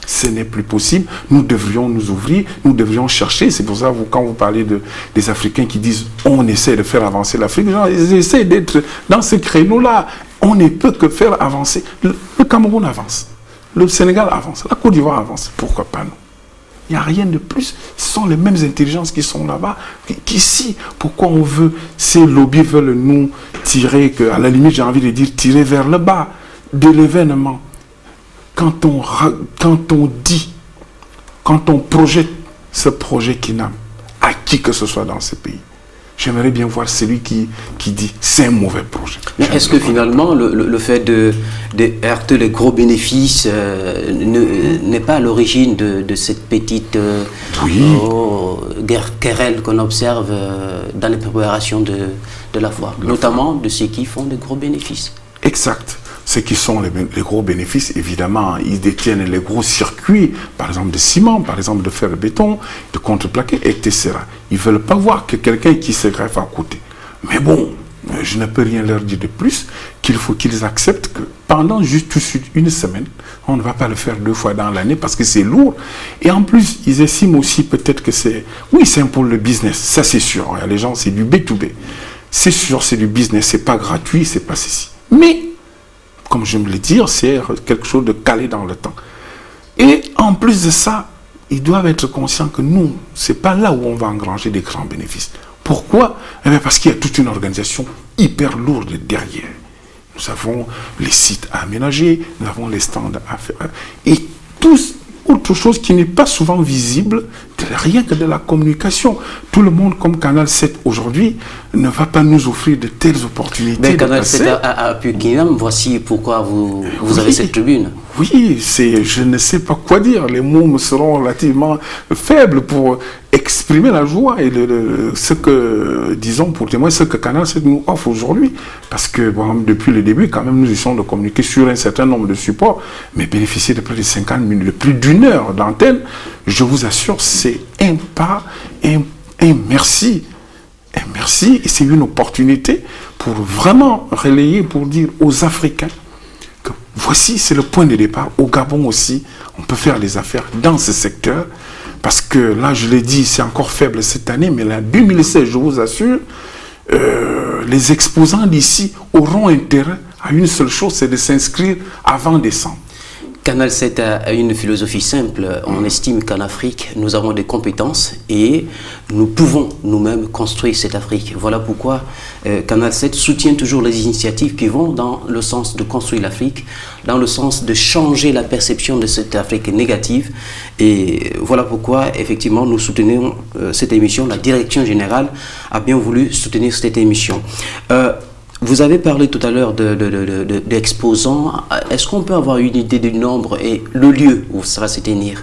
Ce n'est plus possible. Nous devrions nous ouvrir, nous devrions chercher. C'est pour ça que quand vous parlez des Africains qui disent on essaie de faire avancer l'Afrique, ils essaient d'être dans ce créneau-là. On ne peut que faire avancer. Le Cameroun avance, le Sénégal avance, la Côte d'Ivoire avance. Pourquoi pas nous? Il n'y a rien de plus. Ce sont les mêmes intelligences qui sont là-bas qu'ici. Pourquoi ces lobbies veulent nous tirer, à la limite j'ai envie de dire tirer vers le bas de l'événement? Quand on projette ce projet Kinam à qui que ce soit dans ce pays, j'aimerais bien voir celui qui dit c'est un mauvais projet. Mais est-ce que finalement le fait de heurter les gros bénéfices n'est pas à l'origine de cette petite querelle qu'on observe dans les préparations de la foire, notamment de ceux qui font des gros bénéfices? Exact. Ceux qui sont les gros bénéfices, évidemment, ils détiennent les gros circuits, par exemple de ciment, par exemple de fer-béton, de contreplaqué, etc. Ils ne veulent pas voir que quelqu'un qui se greffe à côté. Mais bon, je ne peux rien leur dire de plus qu'il faut qu'ils acceptent que pendant juste tout de suite une semaine, on ne va pas le faire 2 fois dans l'année parce que c'est lourd. Et en plus, ils estiment aussi peut-être que c'est... Oui, c'est pour le business, ça c'est sûr. Les gens, c'est du B2B. C'est sûr, c'est du business, c'est pas gratuit, c'est pas ceci. Mais... comme je me le dis, c'est quelque chose de calé dans le temps. Et en plus de ça, ils doivent être conscients que nous, ce n'est pas là où on va engranger des grands bénéfices. Pourquoi? Eh bien parce qu'il y a toute une organisation hyper lourde derrière. Nous avons les sites à aménager, nous avons les stands à faire. Et autre chose qui n'est pas souvent visible, rien que de la communication. Tout le monde, comme Canal 7 aujourd'hui, ne va pas nous offrir de telles opportunités. Mais Canal 7 a pu Guinam, voici pourquoi vous avez cette tribune. Oui, je ne sais pas quoi dire. Les mots me seront relativement faibles pour exprimer la joie et ce que, disons, pour témoigner ce que Canal 7 nous offre aujourd'hui. Parce que, bon, depuis le début, quand même, nous essayons de communiquer sur un certain nombre de supports, mais bénéficier de près de 50 minutes, de plus d'1 heure d'antenne, je vous assure, c'est un pas, un merci. Un merci, et c'est une opportunité pour vraiment relayer, pour dire aux Africains que voici, c'est le point de départ. Au Gabon aussi, on peut faire des affaires dans ce secteur. Parce que là, je l'ai dit, c'est encore faible cette année, mais en 2016, je vous assure, les exposants d'ici auront intérêt à une seule chose, c'est de s'inscrire avant décembre. Canal 7 a une philosophie simple. On estime qu'en Afrique, nous avons des compétences et nous pouvons nous-mêmes construire cette Afrique. Voilà pourquoi Canal 7 soutient toujours les initiatives qui vont dans le sens de construire l'Afrique, dans le sens de changer la perception de cette Afrique négative. Et voilà pourquoi, effectivement, nous soutenons cette émission. La direction générale a bien voulu soutenir cette émission. Vous avez parlé tout à l'heure d'exposants. Est-ce qu'on peut avoir une idée du nombre et le lieu où ça va se tenir?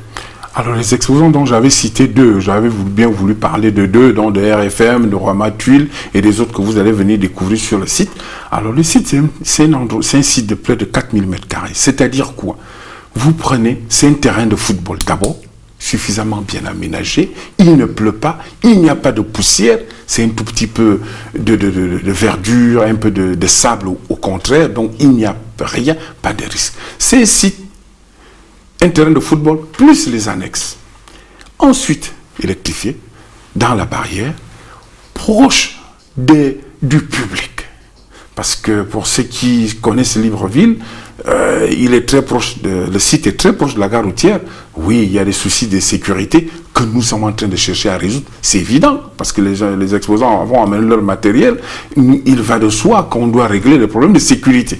Alors, les exposants dont j'avais cité 2, j'avais bien voulu parler de 2, dont de RFM, de Roi Tuile et des autres que vous allez venir découvrir sur le site. Alors, le site, c'est un site de près de 4000 m². C'est-à-dire quoi? Vous prenez, c'est un terrain de football d'abord, suffisamment bien aménagé, il ne pleut pas, il n'y a pas de poussière, c'est un tout petit peu de verdure, un peu de sable au contraire, donc il n'y a rien, pas de risque. C'est un site, un terrain de football, plus les annexes. Ensuite, électrifié, dans la barrière, proche du public. Parce que pour ceux qui connaissent Libreville, il est très proche le site est très proche de la gare routière. Oui, il y a des soucis de sécurité que nous sommes en train de chercher à résoudre. C'est évident, parce que les exposants vont amener leur matériel. Il va de soi qu'on doit régler les problèmes de sécurité,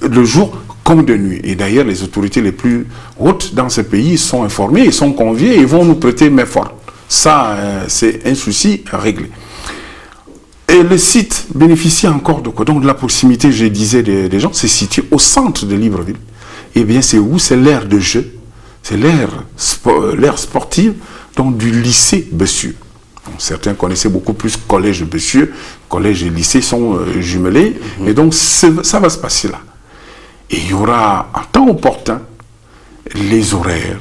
le jour comme de nuit. Et d'ailleurs, les autorités les plus hautes dans ce pays sont informées, ils sont conviés et vont nous prêter main forte. Ça, c'est un souci réglé. Et le site bénéficie encore de quoi? Donc de la proximité, je disais, des gens, c'est situé au centre de Libreville. Eh bien, c'est où? C'est l'aire de jeu, c'est l'aire sportive, donc du lycée Bessieux. Certains connaissaient beaucoup plus collège Bessieux, collège et lycée sont jumelés, et donc ça va se passer là. Et il y aura, en temps opportun, les horaires.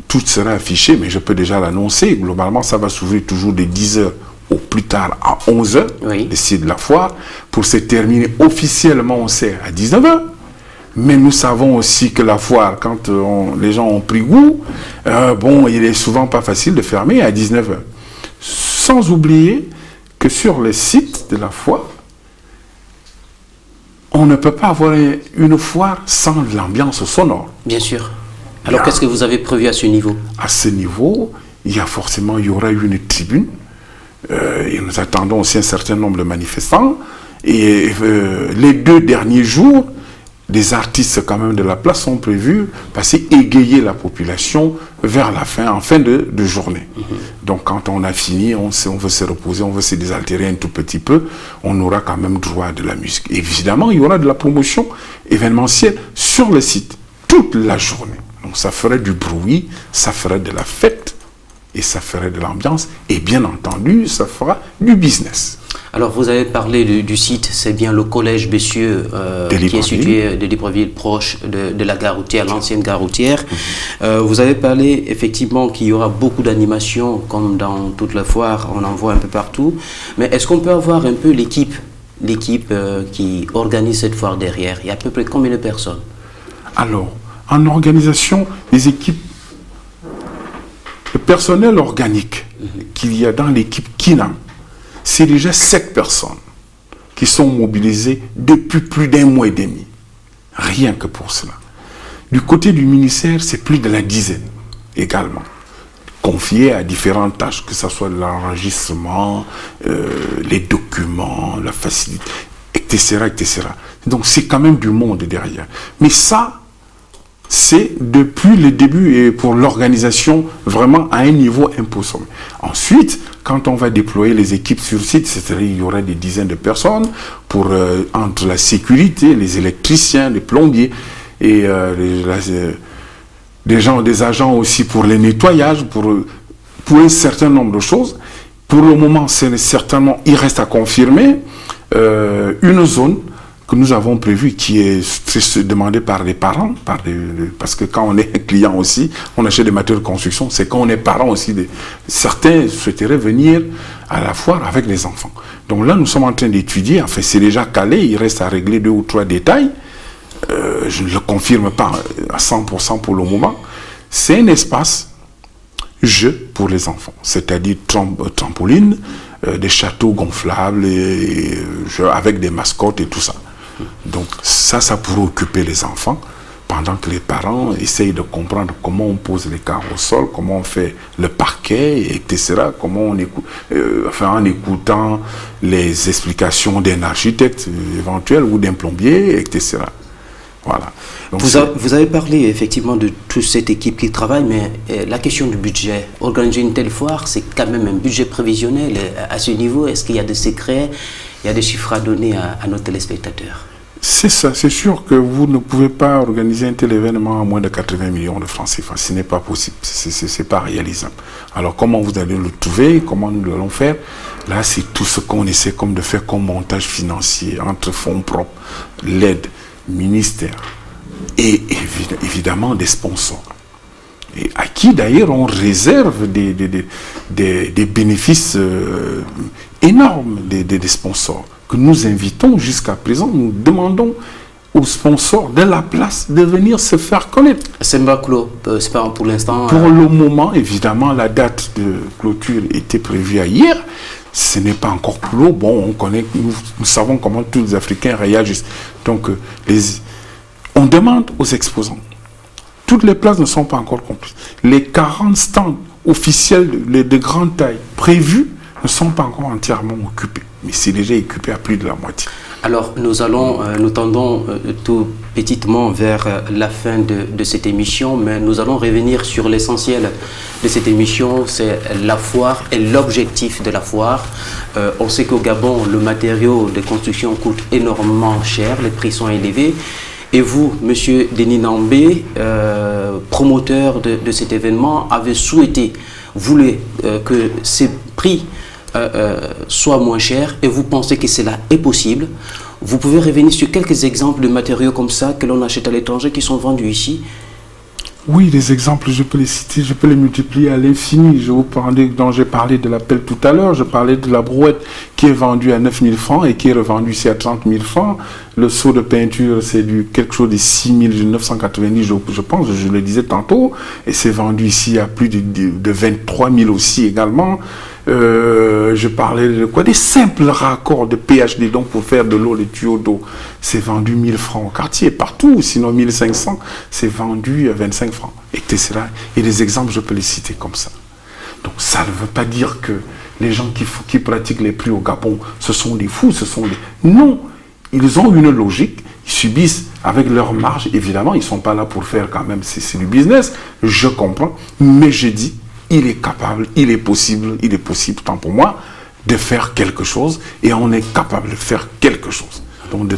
Tout sera affiché, mais je peux déjà l'annoncer. Globalement, ça va s'ouvrir toujours de 10 h au plus tard à 11 h, oui, le site de la foire, pour se terminer officiellement, on sait, à 19 h. Mais nous savons aussi que la foire, quand les gens ont pris goût, bon, il est souvent pas facile de fermer à 19 h. Sans oublier que sur le site de la foire, on ne peut pas avoir une foire sans l'ambiance sonore. Bien sûr. Alors qu'est-ce que vous avez prévu à ce niveau? À ce niveau, il y aura une tribune. Et nous attendons aussi un certain nombre de manifestants. Et les 2 derniers jours, des artistes quand même de la place sont prévus, passer égayer la population vers la fin, en fin de journée. Donc quand on a fini, on veut se reposer, on veut se désaltérer un tout petit peu, on aura quand même droit à de la musique. Évidemment, il y aura de la promotion événementielle sur le site, toute la journée. Donc ça ferait du bruit, ça ferait de la fête, et ça ferait de l'ambiance, et bien entendu, ça fera du business. Alors, vous avez parlé du site, c'est bien le collège Bessieux qui est situé de Libreville, proche de la gare routière, l'ancienne gare routière. Vous avez parlé effectivement qu'il y aura beaucoup d'animations, comme dans toute la foire, on en voit un peu partout. Mais est-ce qu'on peut avoir un peu l'équipe qui organise cette foire derrière? Il y a à peu près combien de personnes? Alors, en organisation, les équipes, le personnel organique qu'il y a dans l'équipe KINAM, c'est déjà 7 personnes qui sont mobilisées depuis plus d'1 mois et demi. Rien que pour cela. Du côté du ministère, c'est plus de la dizaine également, confiés à différentes tâches, que ce soit l'enregistrement, les documents, la facilité, etc., etc. Donc c'est quand même du monde derrière. Mais ça, c'est depuis le début et pour l'organisation vraiment à un niveau imposant. Ensuite, quand on va déployer les équipes sur site, c'est-à-dire il y aura des dizaines de personnes pour entre la sécurité, les électriciens, les plombiers et des agents aussi pour les nettoyages, pour un certain nombre de choses. Pour le moment, certainement, il reste à confirmer une zone que nous avons prévu, qui est demandé par les parents, parce que quand on est client aussi, on achète des matériaux de construction, c'est quand on est parent aussi. Certains souhaiteraient venir à la foire avec les enfants. Donc là, nous sommes en train d'étudier, enfin c'est déjà calé, il reste à régler 2 ou 3 détails. Je ne le confirme pas à 100% pour le moment. C'est un espace jeu pour les enfants, c'est-à-dire trampoline, des châteaux gonflables avec des mascottes et tout ça. Donc ça pourrait occuper les enfants pendant que les parents essayent de comprendre comment on pose les carreaux au sol, comment on fait le parquet, etc. Comment on écoute, en écoutant les explications d'un architecte éventuel ou d'un plombier, etc. Voilà. Donc vous avez parlé effectivement de toute cette équipe qui travaille, mais la question du budget, organiser une telle foire, c'est quand même un budget prévisionnel. À ce niveau, est-ce qu'il y a des secrets, il y a des chiffres à donner à nos téléspectateurs? C'est ça, c'est sûr que vous ne pouvez pas organiser un tel événement à moins de 80 millions de francs CFA, ce n'est pas possible, c'est pas réalisable. Alors comment vous allez le trouver, comment nous allons faire? Là, c'est tout ce qu'on essaie de faire comme montage financier, entre fonds propres, l'aide, ministère et évidemment des sponsors. Et à qui d'ailleurs on réserve des bénéfices énormes des sponsors que nous invitons jusqu'à présent. Nous demandons aux sponsors de la place de venir se faire connaître. C'est pas clos, c'est pas pour l'instant. Pour le moment, évidemment, la date de clôture était prévue à hier. Ce n'est pas encore clos. Bon, on connaît, nous savons comment tous les Africains réagissent. Donc, on demande aux exposants. Toutes les places ne sont pas encore comprises. Les 40 stands officiels de grande taille prévus ne sont pas encore entièrement occupés. Mais c'est déjà occupé à plus de la moitié. Alors, nous tendons tout petitement vers la fin de cette émission, mais nous allons revenir sur l'essentiel de cette émission, c'est la foire et l'objectif de la foire. On sait qu'au Gabon, le matériau de construction coûte énormément cher, les prix sont élevés. Et vous, Monsieur Denis Nambé, promoteur de cet événement, avez souhaité, voulez que ces prix soient moins chers, et vous pensez que cela est possible. Vous pouvez revenir sur quelques exemples de matériaux comme ça que l'on achète à l'étranger qui sont vendus ici? Oui, les exemples, je peux les citer, je peux les multiplier à l'infini. Je vous parlais, dont j'ai parlé de la pelle tout à l'heure, je parlais de la brouette qui est vendue à 9 000 francs et qui est revendue ici à 30 000 francs. Le seau de peinture, c'est quelque chose de 6 990, je pense, je le disais tantôt, et c'est vendu ici à plus de 23 000 aussi également. Je parlais de quoi? Des simples raccords de PhD, donc pour faire de l'eau, les tuyaux d'eau. C'est vendu 1000 francs au quartier, partout, sinon 1500, c'est vendu à 25 francs, etc. Et des exemples, je peux les citer comme ça. Donc ça ne veut pas dire que les gens qui pratiquent les prix au Gabon, ce sont des fous, ce sont des... Non, ils ont une logique ils subissent avec leur marge, évidemment, ils ne sont pas là pour faire quand même, c'est du business, je comprends, mais je dis, il est capable, il est possible, tant pour moi, de faire quelque chose, et on est capable de faire quelque chose. Donc de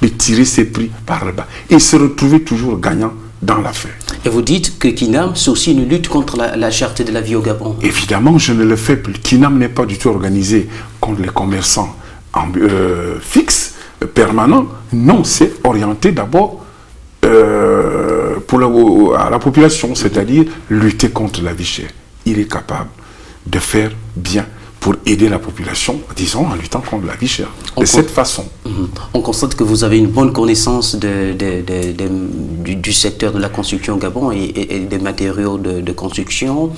tirer ses prix par le bas, et se retrouver toujours gagnant dans l'affaire. Et vous dites que Kinam, c'est aussi une lutte contre la cherté de la vie au Gabon. Évidemment, je ne le fais plus. Kinam n'est pas du tout organisé contre les commerçants fixes, permanents. Non, c'est orienté d'abord à la population, c'est-à-dire lutter contre la vie chère. Il est capable de faire bien pour aider la population, disons, en luttant contre la vie chère. De cette façon. On constate que vous avez une bonne connaissance du secteur de la construction au Gabon et des matériaux de construction.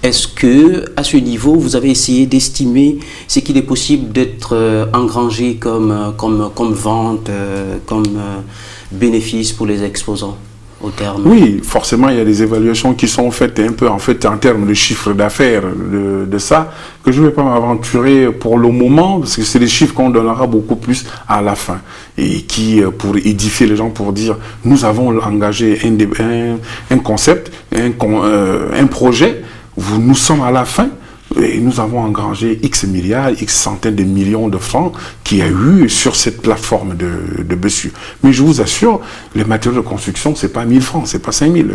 Est-ce que, à ce niveau, vous avez essayé d'estimer ce qu'il est possible d'être engrangé comme vente, comme bénéfice pour les exposants au terme? Oui, forcément, il y a des évaluations qui sont faites un peu en termes de chiffre d'affaires de ça, que je ne vais pas m'aventurer pour le moment, parce que c'est des chiffres qu'on donnera beaucoup plus à la fin, et qui, pour édifier les gens, pour dire, nous avons engagé un concept, un projet, nous sommes à la fin, et nous avons engrangé X milliards, X centaines de millions de francs qu'il y a eu sur cette plateforme de Bessu. Mais je vous assure, les matériaux de construction, c'est pas 1000 francs, c'est pas 5000.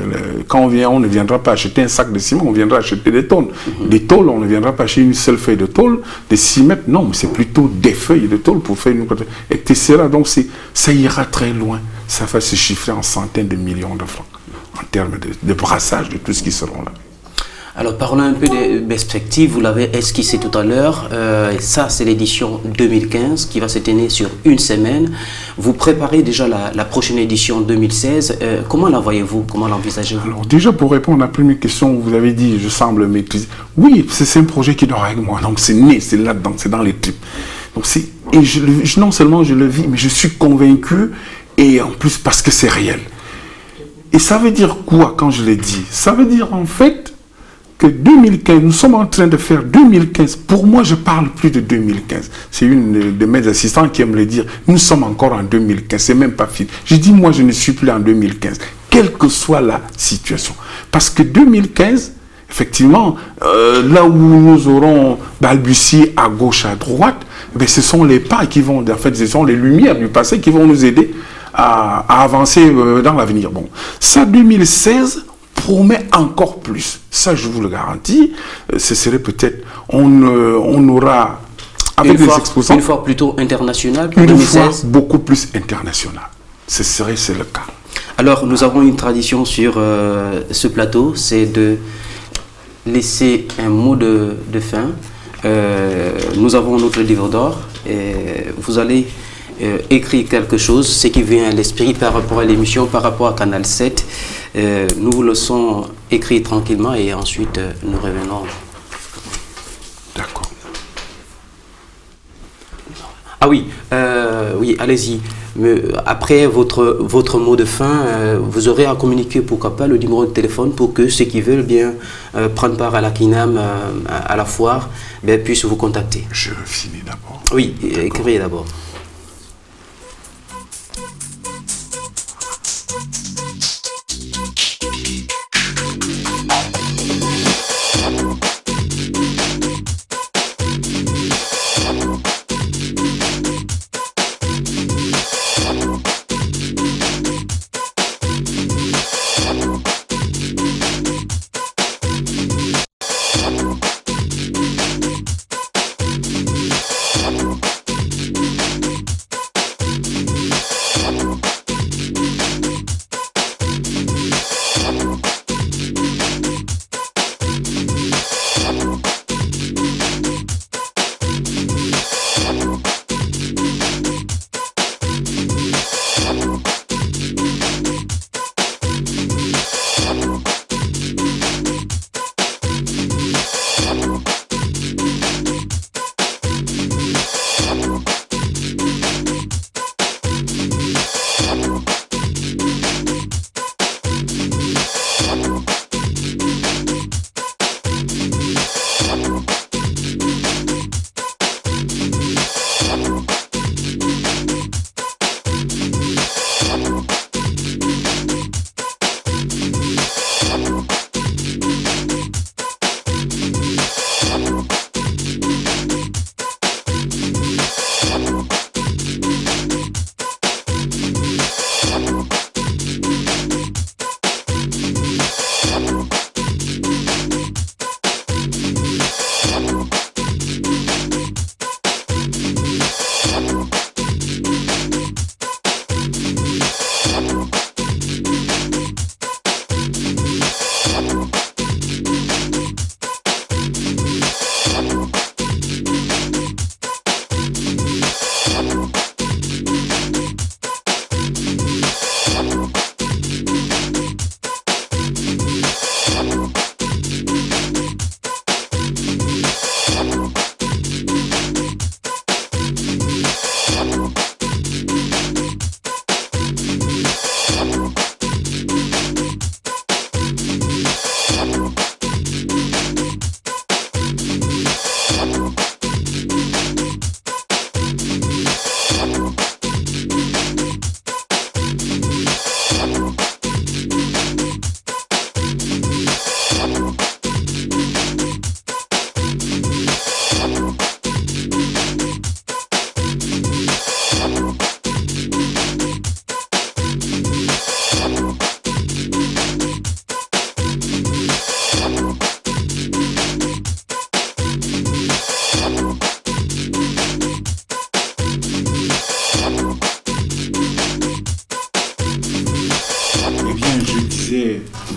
Quand on vient, on ne viendra pas acheter un sac de ciment, on viendra acheter des tôles. Des tôles, on ne viendra pas acheter une seule feuille de tôle, de 6 mètres, non, mais c'est plutôt des feuilles de tôle pour faire une... etc. Donc ça ira très loin. Ça va se chiffrer en centaines de millions de francs, en termes de brassage de tout ce qui seront là. Alors parlons un peu des perspectives, vous l'avez esquissé tout à l'heure, ça c'est l'édition 2015 qui va se tenir sur une semaine. Vous préparez déjà la prochaine édition 2016, comment la voyez-vous, comment l'envisagez-vous? Alors déjà pour répondre à la première question, vous avez dit je semble maîtriser. Oui, c'est un projet qui dort avec moi, donc c'est né, c'est là-dedans, c'est dans les tripes. Donc non seulement je le vis, mais je suis convaincu et en plus parce que c'est réel. Et ça veut dire quoi quand je le dis? Ça veut dire en fait que 2015, nous sommes en train de faire 2015. Pour moi, je parle plus de 2015. C'est une de mes assistants qui aime le dire. Nous sommes encore en 2015. C'est même pas fini. Je dis, moi, je ne suis plus en 2015. Quelle que soit la situation. Parce que 2015, effectivement, là où nous aurons balbutié à gauche, à droite, ben, ce sont les pas qui vont, en fait, ce sont les lumières du passé qui vont nous aider à avancer dans l'avenir. Bon, ça, 2016, promet encore plus. Ça, je vous le garantis. Ce serait peut-être, on aura, avec les exposants... Une fois plutôt internationale pour 2016. Une fois beaucoup plus internationale. C'est le cas. Alors, nous avons une tradition sur ce plateau, c'est de laisser un mot de fin. Nous avons notre livre d'or et vous allez écrire quelque chose, ce qui vient à l'esprit par rapport à l'émission, par rapport à Canal 7. Nous vous laissons écrire tranquillement et ensuite nous revenons. D'accord. Ah oui, oui, allez-y. Après votre mot de fin, vous aurez à communiquer, pourquoi pas, le numéro de téléphone pour que ceux qui veulent bien prendre part à la Kinam, à la foire, bien, puissent vous contacter. Je finis d'abord. Oui, écrivez d'abord.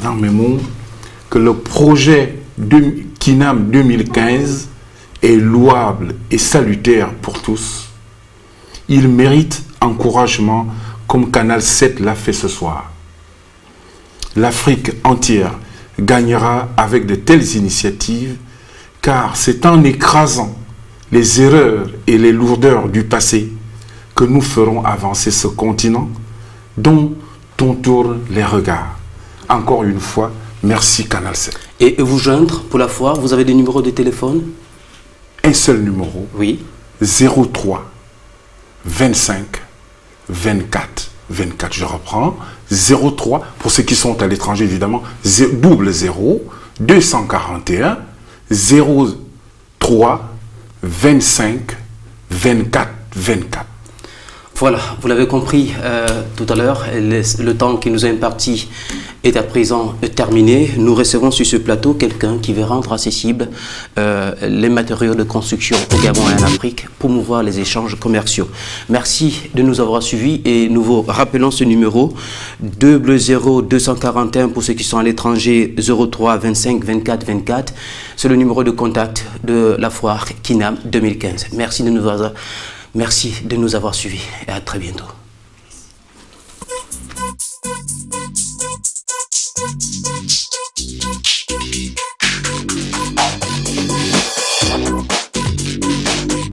en mémoire que le projet de KINAM 2015 est louable et salutaire pour tous. Il mérite encouragement comme Canal 7 l'a fait ce soir. L'Afrique entière gagnera avec de telles initiatives, car c'est en écrasant les erreurs et les lourdeurs du passé que nous ferons avancer ce continent dont on tourne les regards. Encore une fois, merci Canal 7. Et vous joindre pour la foire, vous avez des numéros de téléphone? Un seul numéro. Oui. 03 25 24 24. Je reprends. 03 pour ceux qui sont à l'étranger évidemment. 00 241 03 25 24 24. Voilà, vous l'avez compris tout à l'heure, le temps qui nous est imparti est à présent terminé. Nous recevons sur ce plateau quelqu'un qui veut rendre accessible les matériaux de construction au Gabon et en Afrique, promouvoir les échanges commerciaux. Merci de nous avoir suivis et nous vous rappelons ce numéro 200 241 pour ceux qui sont à l'étranger, 03 25 24 24. C'est le numéro de contact de la foire KINAM 2015. Merci de nous avoir suivis et à très bientôt.